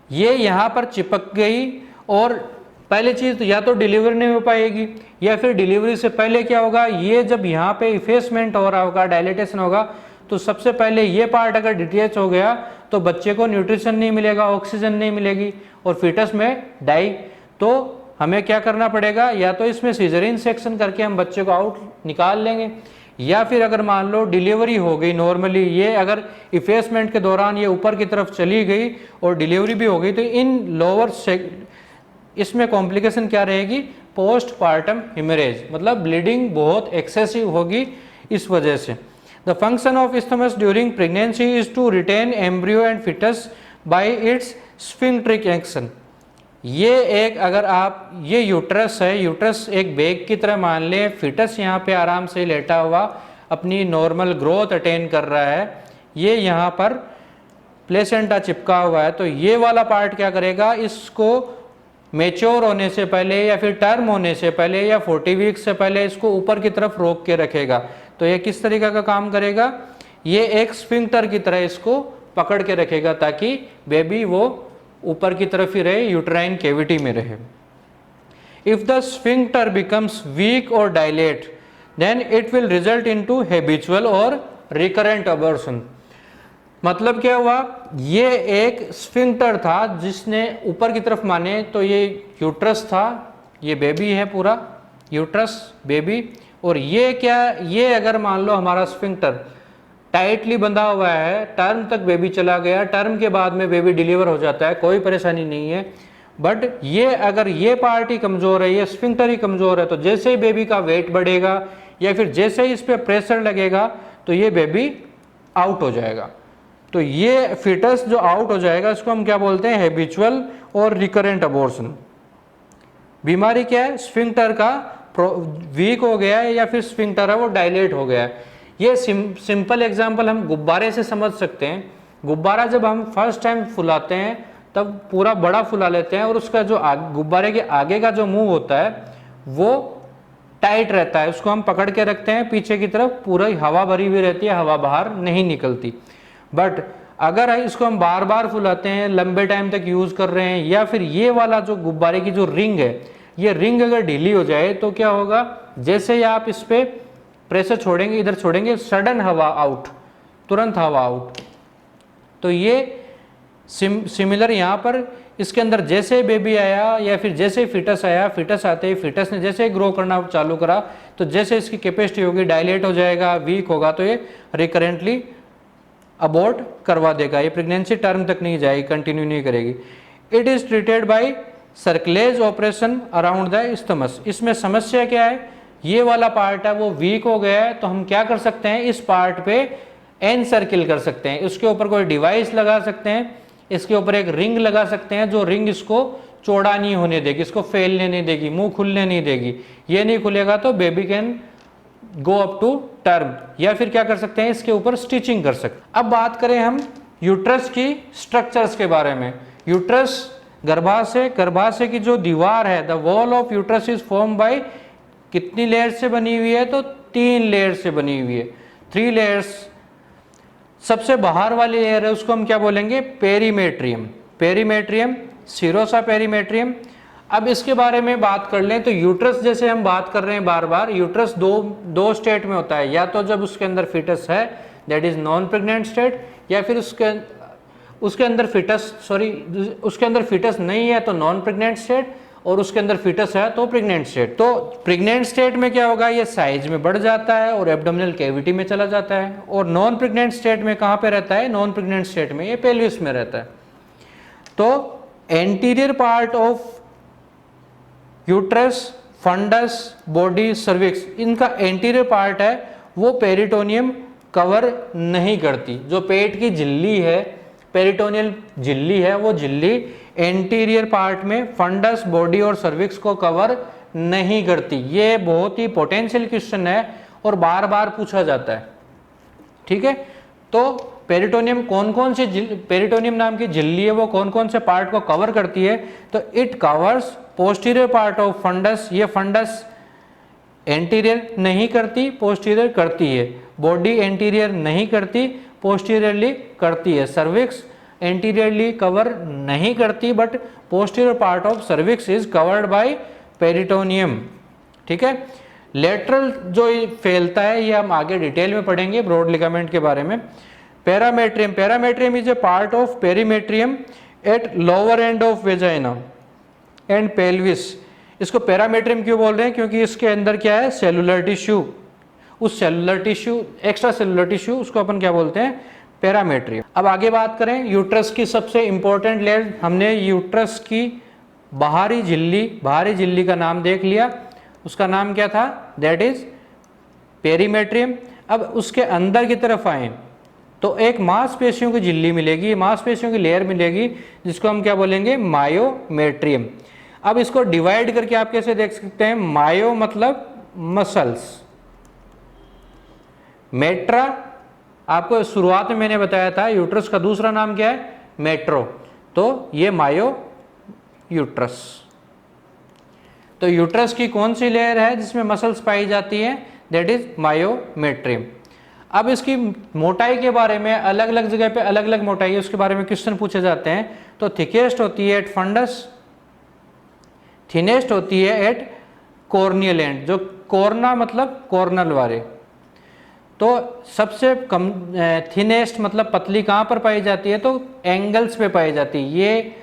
ये यहाँ पर चिपक गई और पहली चीज या तो डिलीवरी नहीं हो पाएगी या फिर डिलीवरी से पहले क्या होगा? ये जब यहाँ पे इफेसमेंट हो रहा होगा, डायलेटेशन होगा, तो सबसे पहले ये पार्ट अगर डिटैच हो गया तो बच्चे को न्यूट्रिशन नहीं मिलेगा, ऑक्सीजन नहीं मिलेगी और फीटस में डाई। तो हमें क्या करना पड़ेगा? या तो इसमें सीजरिन सेक्शन करके हम बच्चे को आउट निकाल लेंगे, या फिर अगर मान लो डिलीवरी हो गई नॉर्मली, ये अगर इफेसमेंट के दौरान ये ऊपर की तरफ चली गई और डिलीवरी भी हो गई, तो इन लोअर इसमें कॉम्प्लिकेशन क्या रहेगी? पोस्टपार्टम हेमरेज, मतलब ब्लीडिंग बहुत एक्सेसिव होगी इस वजह से। The function of isthmus during pregnancy is to retain embryo and foetus by its sphincteric action. ये एक, अगर आप, ये यूट्रस है, यूट्रस एक बैग की तरह मान लें, फिटस यहाँ पे आराम से लेटा हुआ अपनी नॉर्मल ग्रोथ अटेन कर रहा है, ये यहाँ पर प्लेसेंटा चिपका हुआ है, तो ये वाला पार्ट क्या करेगा? इसको मैच्योर होने से पहले या फिर टर्म होने से पहले या 40 वीक से पहले इसको ऊपर की तरफ रोक के रखेगा। तो ये किस तरीके का काम करेगा? ये एक स्फिंक्टर की तरह इसको पकड़ के रखेगा ताकि बेबी वो ऊपर की तरफ ही रहे, यूट्राइन कैविटी में रहे। If the sphincter becomes weak और dilate then it will result into habitual और रिकरेंट अबॉर्शन। मतलब क्या हुआ? ये एक स्फिंक्टर था जिसने ऊपर की तरफ माने तो ये यूट्रस था, ये बेबी है पूरा यूट्रस बेबी, और ये क्या, ये अगर मान लो हमारा स्फिंक्टर टाइटली बंधा हुआ है, टर्म तक बेबी चला गया, टर्म के बाद में बेबी डिलीवर हो जाता है, कोई परेशानी नहीं है। बट ये अगर ये पार्ट ही कमज़ोर है, ये स्फिंक्टर ही कमज़ोर है, तो जैसे ही बेबी का वेट बढ़ेगा या फिर जैसे ही इस पर प्रेशर लगेगा तो ये बेबी आउट हो जाएगा। तो ये फिटस जो आउट हो जाएगा इसको हम क्या बोलते हैं? हैबिचुअल और रिकरेंट अबॉर्शन। बीमारी क्या है? स्फिंक्टर का वीक हो गया है या फिर स्फिंक्टर है वो डायलेट हो गया है। ये सिंपल एग्जांपल हम गुब्बारे से समझ सकते हैं। गुब्बारा जब हम फर्स्ट टाइम फुलाते हैं तब पूरा बड़ा फुला लेते हैं और उसका जो गुब्बारे के आगे का जो मुंह होता है वो टाइट रहता है, उसको हम पकड़ के रखते हैं पीछे की तरफ, पूरा हवा भरी हुई रहती है, हवा बाहर नहीं निकलती। बट अगर इसको हम बार बार फुलाते हैं, लंबे टाइम तक यूज कर रहे हैं, या फिर ये वाला जो गुब्बारे की जो रिंग है, ये रिंग अगर ढीली हो जाए तो क्या होगा? जैसे ही आप इस पे प्रेशर छोड़ेंगे, इधर छोड़ेंगे, सडन हवा आउट, तुरंत हवा आउट। तो ये सिमिलर यहाँ पर इसके अंदर जैसे बेबी आया या फिर जैसे फिटस आया, फिटस आते ही फिटस ने जैसे ग्रो करना चालू करा तो जैसे इसकी कैपेसिटी होगी डायलेट हो जाएगा, वीक होगा, तो ये रिकरेंटली अबॉर्ट करवा देगा, ये प्रेगनेंसी टर्म तक नहीं जाएगी, कंटिन्यू नहीं करेगी। It is treated by cerclage operation around the isthmus. इसमें समस्या क्या है? ये वाला पार्ट है वो वीक हो गया है, तो हम क्या कर सकते हैं, इस पार्ट पे एन सर्किल कर सकते हैं, इसके ऊपर कोई डिवाइस लगा सकते हैं, इसके ऊपर एक रिंग लगा सकते हैं, जो रिंग इसको चौड़ा नहीं होने देगी, इसको फैलने नहीं देगी, मुंह खुलने नहीं देगी। ये नहीं खुलेगा तो baby can go up to term. या फिर क्या कर सकते हैं, इसके ऊपर स्टिचिंग कर सकते हैं। अब बात करें हम यूट्रस की स्ट्रक्चर्स के बारे में। यूट्रस गर्भाशय की जो दीवार है, the wall of uterus is form by कितनी लेयर से बनी हुई है, तो 3 लेयर से बनी हुई है, 3 लेयर्स। सबसे बाहर वाली लेयर है उसको हम क्या बोलेंगे, पेरीमेट्रियम। Perimetrium, serosa perimetrium. अब इसके बारे में बात कर लें तो यूट्रस, जैसे हम बात कर रहे हैं बार बार, यूट्रस दो स्टेट में होता है, या तो जब उसके अंदर फिटस है that is non pregnant state, या फिर उसके अंदर फिटस नहीं है तो नॉन प्रेग्नेंट स्टेट, और उसके अंदर फिटस है तो प्रेग्नेंट स्टेट। तो प्रेग्नेंट स्टेट में क्या होगा, ये साइज में बढ़ जाता है और एब्डोमिनल कैविटी में चला जाता है। और नॉन प्रेग्नेंट स्टेट में कहाँ पे रहता है, नॉन प्रेग्नेंट स्टेट में ये पेल्विस में रहता है। तो anterior part of uterus, fundus, body, cervix, इनका एंटीरियर पार्ट है वो पेरिटोनियम कवर नहीं करती। जो पेट की झिल्ली है, पेरिटोनियल झिल्ली है, वो झिल्ली एंटीरियर पार्ट में फंडस, बॉडी और सर्विक्स को कवर नहीं करती। ये बहुत ही पोटेंशियल क्वेश्चन है और बार बार पूछा जाता है, ठीक है। तो पेरिटोनियम पेरिटोनियम नाम की झिल्ली है, वो कौन कौन से पार्ट को कवर करती है, तो it covers posterior part of fundus, ये फंडस एंटीरियर नहीं करती, पोस्टीरियर करती है। बॉडी एंटीरियर नहीं करती, पोस्टीरियरली करती है। सर्विक्स एंटीरियरली कवर नहीं करती, but posterior part of cervix is covered by peritoneum, ठीक है। लेटरल जो फैलता है ये हम आगे डिटेल में पढ़ेंगे ब्रॉड लिगामेंट के बारे में। Parametrium, parametrium is a part of perimetrium at lower end of vagina and pelvis. इसको पैरामेट्रियम क्यों बोल रहे हैं, क्योंकि इसके अंदर क्या है, सेलुलर टिश्यू। उस cellular tissue, extra cellular tissue, उसको अपन क्या बोलते हैं, पैरामेट्रियम। अब आगे बात करें यूट्रस की सबसे इंपॉर्टेंट लेयर, हमने यूट्रस की बाहरी झिल्ली का नाम देख लिया, उसका नाम क्या था, दैट इज पेरीमेट्रियम। अब उसके अंदर की तरफ आए तो एक मांसपेशियों की झिल्ली मिलेगी, मांसपेशियों की लेयर मिलेगी, जिसको हम क्या बोलेंगे, मायोमेट्रियम। अब इसको डिवाइड करके आप कैसे देख सकते हैं, मायो मतलब मसल्स, मेट्रा, आपको शुरुआत में मैंने बताया था यूट्रस का दूसरा नाम क्या है, मेट्रो, तो ये मायो यूट्रस। तो यूट्रस की कौन सी लेयर है जिसमें मसल्स पाई जाती है, दैट इज मायोमेट्रियम। अब इसकी मोटाई के बारे में अलग अलग जगह पे अलग अलग मोटाई है, उसके बारे में क्वेश्चन पूछे जाते हैं। तो थिकेस्ट होती है एट फंडस, थिनेस्ट होती है एट कॉर्नियल एंड, जो कॉर्ना मतलब कॉर्नल वाले। तो सबसे कम थिनेस्ट मतलब पतली कहाँ पर पाई जाती है, तो एंगल्स पे पाई जाती है। ये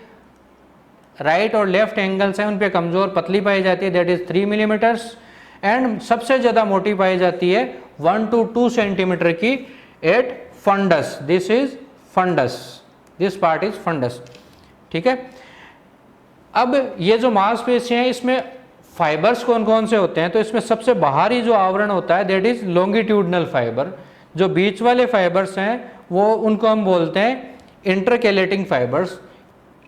राइट और लेफ्ट एंगल्स हैं, उन पे कमजोर पतली पाई जाती है, दैट इज 3 मिलीमीटर्स। एंड सबसे ज़्यादा मोटी पाई जाती है 1 to 2 सेंटीमीटर की at fundus, this is fundus, this part is fundus, ठीक है। अब ये जो मांसपेशियां हैं इसमें फाइबर्स कौन कौन से होते हैं, तो इसमें सबसे बाहरी जो आवरण होता है दैट इज लॉन्गिट्यूडनल फाइबर। जो बीच वाले फाइबर्स हैं वो उनको हम बोलते हैं intercalating fibres,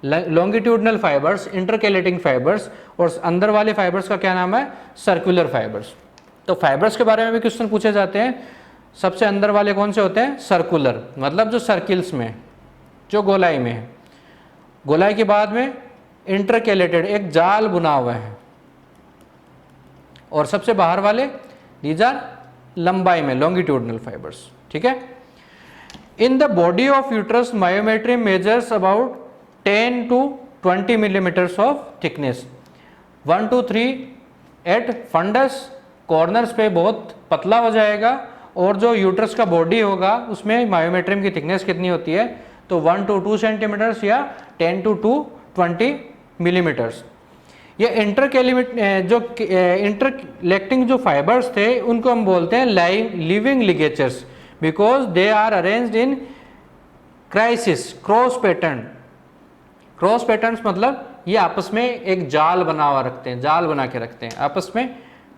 longitudinal fibres, intercalating fibres, और अंदर वाले फाइबर्स का क्या नाम है, सर्कुलर फाइबर्स। तो फाइबर्स के बारे में भी क्वेश्चन पूछे जाते हैं। सबसे अंदर वाले कौन से होते हैं, सर्कुलर, मतलब जो सर्किल्स में, जो गोलाई में है। गोलाई के बाद में इंटरकेलेटेड, एक जाल बुना हुआ है। और सबसे बाहर वाले दीज आर लंबाई में, लॉन्गिट्यूडनल फाइबर्स, ठीक है। In the body of uterus myometrium measures about 10 to 20 millimetres of thickness, 1 to 3 at fundus, corners पे बहुत पतला हो जाएगा। और जो यूट्रस का बॉडी होगा उसमें मायोमेट्रियम की थिकनेस कितनी होती है, तो 1 to 2 सेंटीमीटर्स या 10 to 20 मिलीमीटर्स। ये इंटरलेक्टिंग जो फाइबर्स थे उनको हम बोलते हैं living ligatures, because they are arranged in crisis, cross pattern. Cross patterns मतलब ये आपस में एक जाल बना हुआ रखते हैं, जाल बना के रखते हैं, आपस में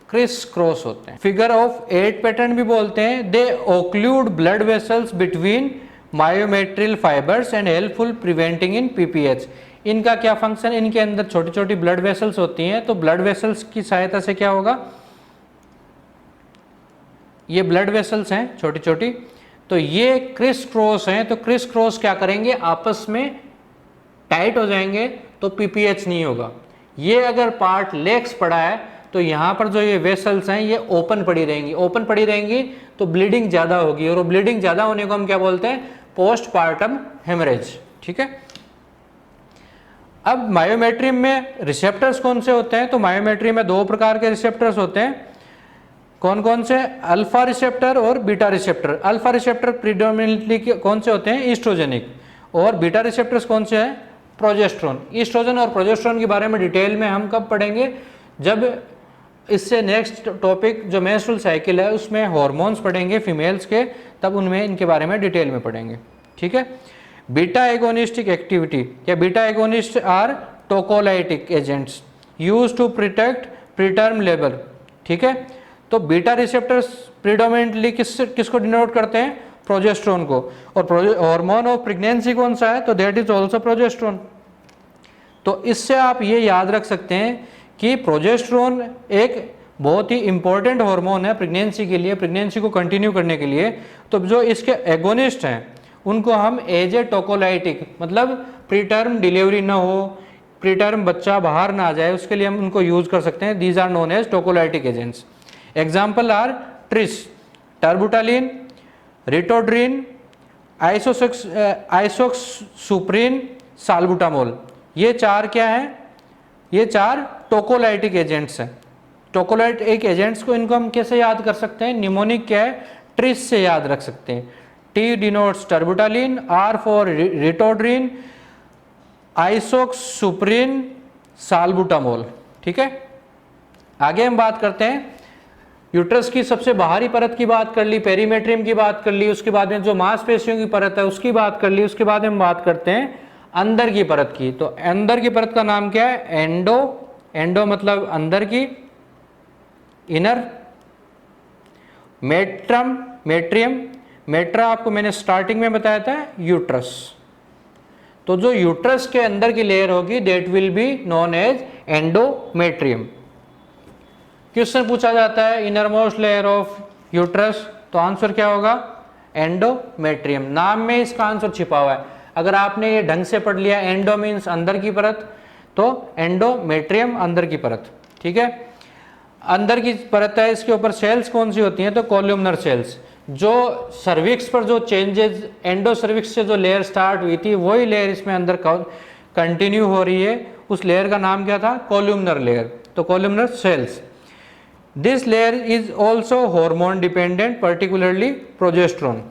क्रिस क्रॉस होते हैं। फिगर ऑफ 8 पैटर्न भी बोलते हैं। They occlude blood vessels between myometrial fibres and helpful preventing in PPH. इनका क्या फंक्शन, इनके अंदर छोटी छोटी ब्लड वेसल्स होती हैं, तो ब्लड वेसल्स की सहायता से क्या होगा, ये ब्लड वेसल्स हैं छोटी छोटी, तो ये क्रिस क्रॉस हैं, तो क्रिस क्रॉस क्या करेंगे, आपस में टाइट हो जाएंगे, तो पीपीएच नहीं होगा। ये अगर पार्ट लेग्स पड़ा है तो यहाँ पर जो ये वेसल्स हैं ये ओपन पड़ी रहेंगी, ओपन पड़ी रहेंगी तो ब्लीडिंग ज़्यादा होगी, और वो ब्लीडिंग ज़्यादा होने को हम क्या बोलते हैं, पोस्टपार्टम हेमरेज। ठीक है। अब मायोमेट्रियम में रिसेप्टर्स कौन से होते हैं, तो मायोमेट्रियम में 2 प्रकार के रिसेप्टर्स होते हैं। कौन कौन से, अल्फा रिसेप्टर और beta receptor. Alpha receptor predominantly कौन से होते हैं, ईस्ट्रोजेनिक, और बीटा रिसेप्टर्स कौन से हैं, प्रोजेस्टेरोन। ईस्ट्रोजन और प्रोजेस्टेरोन के बारे में डिटेल में हम कब पढ़ेंगे, जब इससे नेक्स्ट टॉपिक जो मेंस्ट्रुअल साइकिल है उसमें हार्मोन्स पढ़ेंगे फीमेल्स के, तब उनमें इनके बारे में डिटेल में पढ़ेंगे। ठीक है। बीटा एगोनिस्टिक एक्टिविटी या beta agonist are tocolytic agents used to protect preterm labour. ठीक है। तो बीटा रिसेप्टर्स प्रीडोमिनेंटली किसको डिनोट करते हैं, प्रोजेस्टेरोन को, और हार्मोन ऑफ प्रेगनेंसी कौन सा है, तो दैट इज आल्सो प्रोजेस्टेरोन। तो इससे आप ये याद रख सकते हैं कि प्रोजेस्टेरोन एक बहुत ही इंपॉर्टेंट हार्मोन है प्रेगनेंसी के लिए, प्रेगनेंसी को कंटिन्यू करने के लिए। तो जो इसके एगोनिस्ट हैं उनको हम एज ए टोकोलाइटिक, मतलब प्रीटर्म डिलीवरी ना हो, प्रीटर्म बच्चा बाहर ना आ जाए, उसके लिए हम उनको यूज कर सकते हैं। These are known as tocolytic agents. Example are TRIS, terbutaline, ritodrine, isoxsuprine, salbutamol. ये 4 क्या है, ये 4 टोकोलाइटिक एजेंट्स हैं। टोकोलाइटिक एजेंट्स को इनको हम कैसे याद कर सकते हैं, निमोनिक क्या है, ट्रिस से याद रख सकते हैं। T denotes terbutaline, R for ritodrine, isoxsuprine, salbutamol. ठीक है। आगे हम बात करते हैं यूट्रस की सबसे बाहरी परत की बात कर ली, पेरीमेट्रियम की बात कर ली, उसके बाद में जो मांसपेशियों की परत है उसकी बात कर ली, उसके बाद हम बात करते हैं अंदर की परत की। तो अंदर की परत का नाम क्या है, एंडो। एंडो मतलब अंदर की, इनर। मेट्रम, मेट्रियम, मेट्रा आपको मैंने स्टार्टिंग में बताया था, यूट्रस। तो जो यूट्रस के अंदर की लेयर होगी that will be known as endometrium. Question पूछा जाता है inner most layer of uterus, तो आंसर क्या होगा, एंडोमेट्रियम। नाम में इसका आंसर छिपा हुआ है। अगर आपने ये ढंग से पढ़ लिया, एंडो मीन्स अंदर की परत, तो एंडोमेट्रियम अंदर की परत। ठीक है। अंदर की परत है, इसके ऊपर सेल्स कौन सी होती हैं, तो कॉलमनर सेल्स। जो सर्विक्स पर जो चेंजेस, एंडो सर्विक्स से जो लेयर स्टार्ट हुई थी वही लेयर इसमें अंदर कंटिन्यू हो रही है। उस लेयर का नाम क्या था, कॉलमनर लेयर, तो columnar sales. This layer is also hormone dependent, particularly progesterone.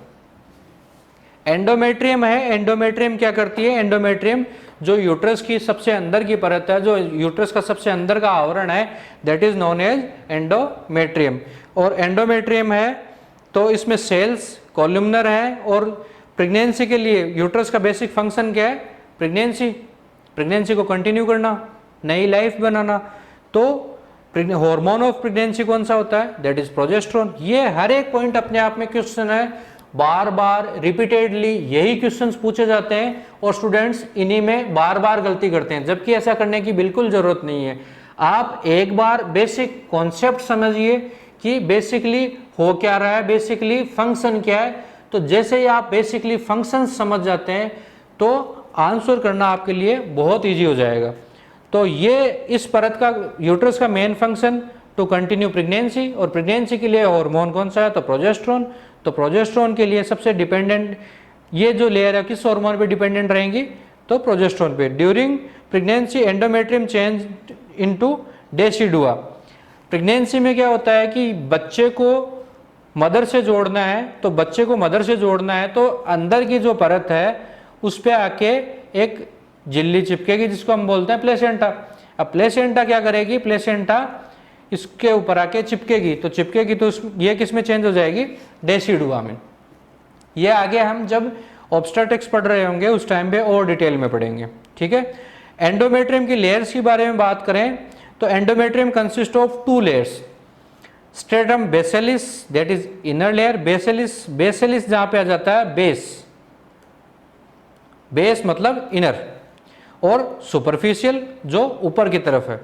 Endometrium है, एंडोमेट्रियम क्या करती है, एंडोमेट्रियम जो यूट्रस की सबसे अंदर की परत है, जो यूट्रस का सबसे अंदर का आवरण है, that is known as endometrium. और एंडोमेट्रियम है तो इसमें सेल्स कॉलमनर है, और प्रेगनेंसी के लिए यूट्रस का बेसिक फंक्शन क्या है, प्रेगनेंसी को कंटिन्यू करना, नई लाइफ बनाना। तो हार्मोन ऑफ प्रेगनेंसी कौन सा होता है, दैट इज प्रोजेस्टेरोन। ये हर एक पॉइंट अपने आप में क्वेश्चन है, बार बार रिपीटेडली यही क्वेश्चंस पूछे जाते हैं, और स्टूडेंट्स इन्हीं में बार बार गलती करते हैं, जबकि ऐसा करने की बिल्कुल जरूरत नहीं है। आप एक बार बेसिक कॉन्सेप्ट समझिए कि बेसिकली हो क्या रहा है, बेसिकली फंक्शन क्या है। तो जैसे ही आप बेसिकली फंक्शन समझ जाते हैं तो आंसर करना आपके लिए बहुत ईजी हो जाएगा। तो ये इस परत का, यूट्रस का main function to continue pregnancy, और प्रेगनेंसी के लिए हार्मोन कौन सा है, तो प्रोजेस्टेरोन। तो प्रोजेस्टेरोन के लिए सबसे डिपेंडेंट ये जो लेयर है किस हार्मोन पे डिपेंडेंट रहेंगी, तो प्रोजेस्टेरोन पे। During pregnancy endometrium change into decidua. Pregnancy में क्या होता है कि बच्चे को मदर से जोड़ना है, तो बच्चे को मदर से जोड़ना है तो अंदर की जो परत है उस पर आके एक झिल्ली चिपकेगी जिसको हम बोलते हैं प्लेसेंटा। अब प्लेसेंटा क्या करेगी, प्लेसेंटा इसके ऊपर आके चिपकेगी, तो चिपकेगी तो ये किस में चेंज हो जाएगी, डेसिडुआ में। ये आगे हम जब ऑब्स्टेट्रिक्स पढ़ रहे होंगे उस टाइम पे और डिटेल में पढ़ेंगे। ठीक है। एंडोमेट्रियम की लेयर्स के बारे में बात करें तो endometrium consist of 2 layers. Stratum basalis that is inner layer, basalis जहां पे आ जाता है बेस मतलब इनर, और सुपरफिशियल जो ऊपर की तरफ है,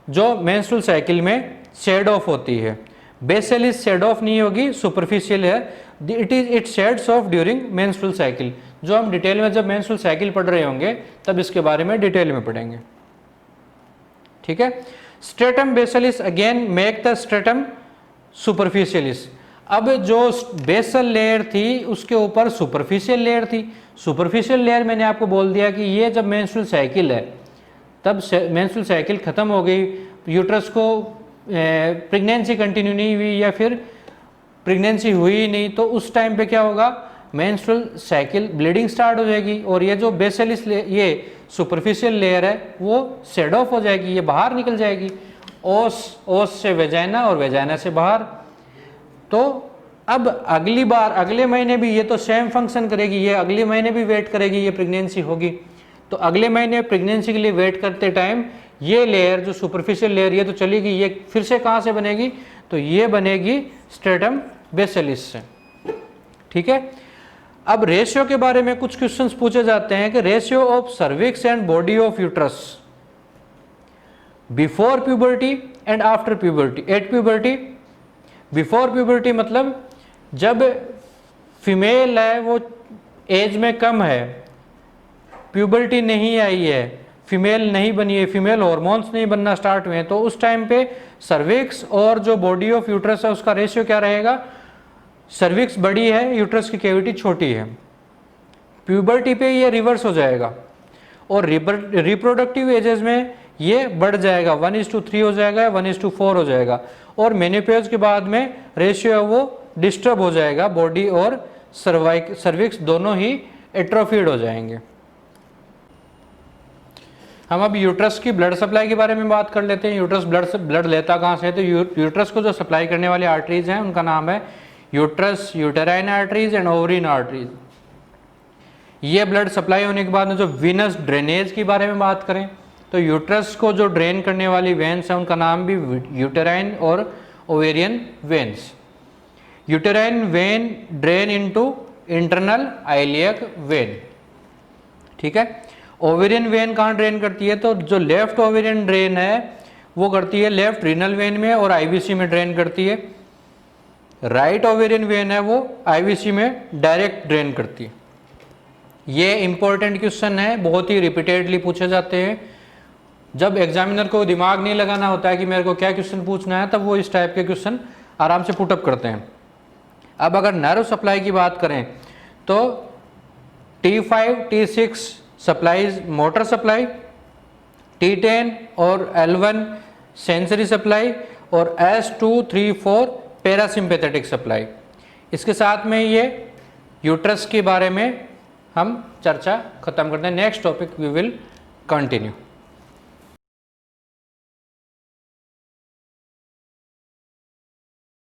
जो मेंस्ट्रुअल साइकिल में शेड ऑफ होती है। बेसिलिस शेड ऑफ नहीं होगी, सुपरफिशियल है, it shades of during menstrual cycle, जो हम डिटेल में जब मेंस्ट्रुअल साइकिल पढ़ रहे होंगे तब इसके बारे में डिटेल में पढ़ेंगे। ठीक है। Stratum basalis again make the stratum superficialis. अब जो बेसल लेयर थी उसके ऊपर सुपरफिशियल लेयर थी। सुपरफिशियल लेयर मैंने आपको बोल दिया कि ये जब मेंस्ट्रुअल साइकिल है तब मेंस्ट्रुअल साइकिल खत्म हो गई, यूट्रस को प्रेगनेंसी कंटिन्यू नहीं हुई या फिर प्रेगनेंसी हुई ही नहीं, तो उस टाइम पे क्या होगा, मेंस्ट्रुअल साइकिल ब्लीडिंग स्टार्ट हो जाएगी और ये जो बेसिलिस ये सुपरफिशियल लेयर है वो शेड ऑफ हो जाएगी, ये बाहर निकल जाएगी, ओस से वेजाइना और वेजाइना से बाहर। तो अब अगली बार अगले महीने भी ये तो सेम फंक्शन करेगी, ये अगले महीने भी वेट करेगी, ये प्रेगनेंसी होगी, तो अगले महीने प्रेगनेंसी के लिए वेट करते टाइम ये लेयर जो सुपरफिशियल लेयर ये तो चली गई, ये फिर से कहाँ से बनेगी, तो ये बनेगी स्ट्रेटम बेसिलिस से। ठीक है। अब रेशियो के बारे में कुछ क्वेश्चंस पूछे जाते हैं कि ratio of cervix and body of uterus before puberty and after puberty at puberty. Before puberty मतलब जब फीमेल है वो एज में कम है, प्यूबर्टी नहीं आई है, फीमेल नहीं बनी है, फीमेल हॉर्मोन्स नहीं बनना स्टार्ट हुए हैं, तो उस टाइम पे सर्विक्स और जो बॉडी ऑफ यूट्रस है उसका रेशियो क्या रहेगा, सर्विक्स बड़ी है, यूट्रस की कैविटी छोटी है। प्यूबर्टी पे ये रिवर्स हो जाएगा और रिप्रोडक्टिव एजेस में ये बढ़ जाएगा, 1:3 हो जाएगा, 1:4 हो जाएगा, और मेनोपॉज के बाद में रेशियो है वो डिस्टर्ब हो जाएगा, बॉडी और सर्विक्स दोनों ही एट्रोफीड हो जाएंगे। हम अब यूट्रस की ब्लड सप्लाई के बारे में बात कर लेते हैं। यूट्रस ब्लड लेता कहाँ से है, तो यूट्रस को जो सप्लाई करने वाली आर्टरीज हैं उनका नाम है uterus uterine arteries and ovarian arteries. ये ब्लड सप्लाई होने के बाद में जो विनस ड्रेनेज के बारे में बात करें तो यूट्रस को जो ड्रेन करने वाली वेन्स है उनका नाम भी यूटेराइन और ovarian veins. Uterine when drain into internal iliac when. ठीक है। ओवेरियन वेन कहाँ ड्रेन करती है, तो जो लेफ्ट ओवेरियन ड्रेन है वो करती है लेफ्ट रीनल वेन में और आईवीसी में ड्रेन करती है। राइट ओवेरियन वेन है वो आईवीसी में डायरेक्ट ड्रेन करती है। ये इंपॉर्टेंट क्वेश्चन है, बहुत ही रिपीटेडली पूछे जाते हैं। जब एग्जामिनर को दिमाग नहीं लगाना होता है कि मेरे को क्या क्वेश्चन पूछना है, तब वो इस टाइप के क्वेश्चन आराम से पुटअप करते हैं। अब अगर नर्व सप्लाई की बात करें तो T5 T6 supplies motor supply, T10 और L1 सेंसरी सप्लाई और S2 3 4 पैरासिम्पेथेटिक सप्लाई। इसके साथ में ये यूट्रस के बारे में हम चर्चा खत्म करते हैं। Next topic we will continue.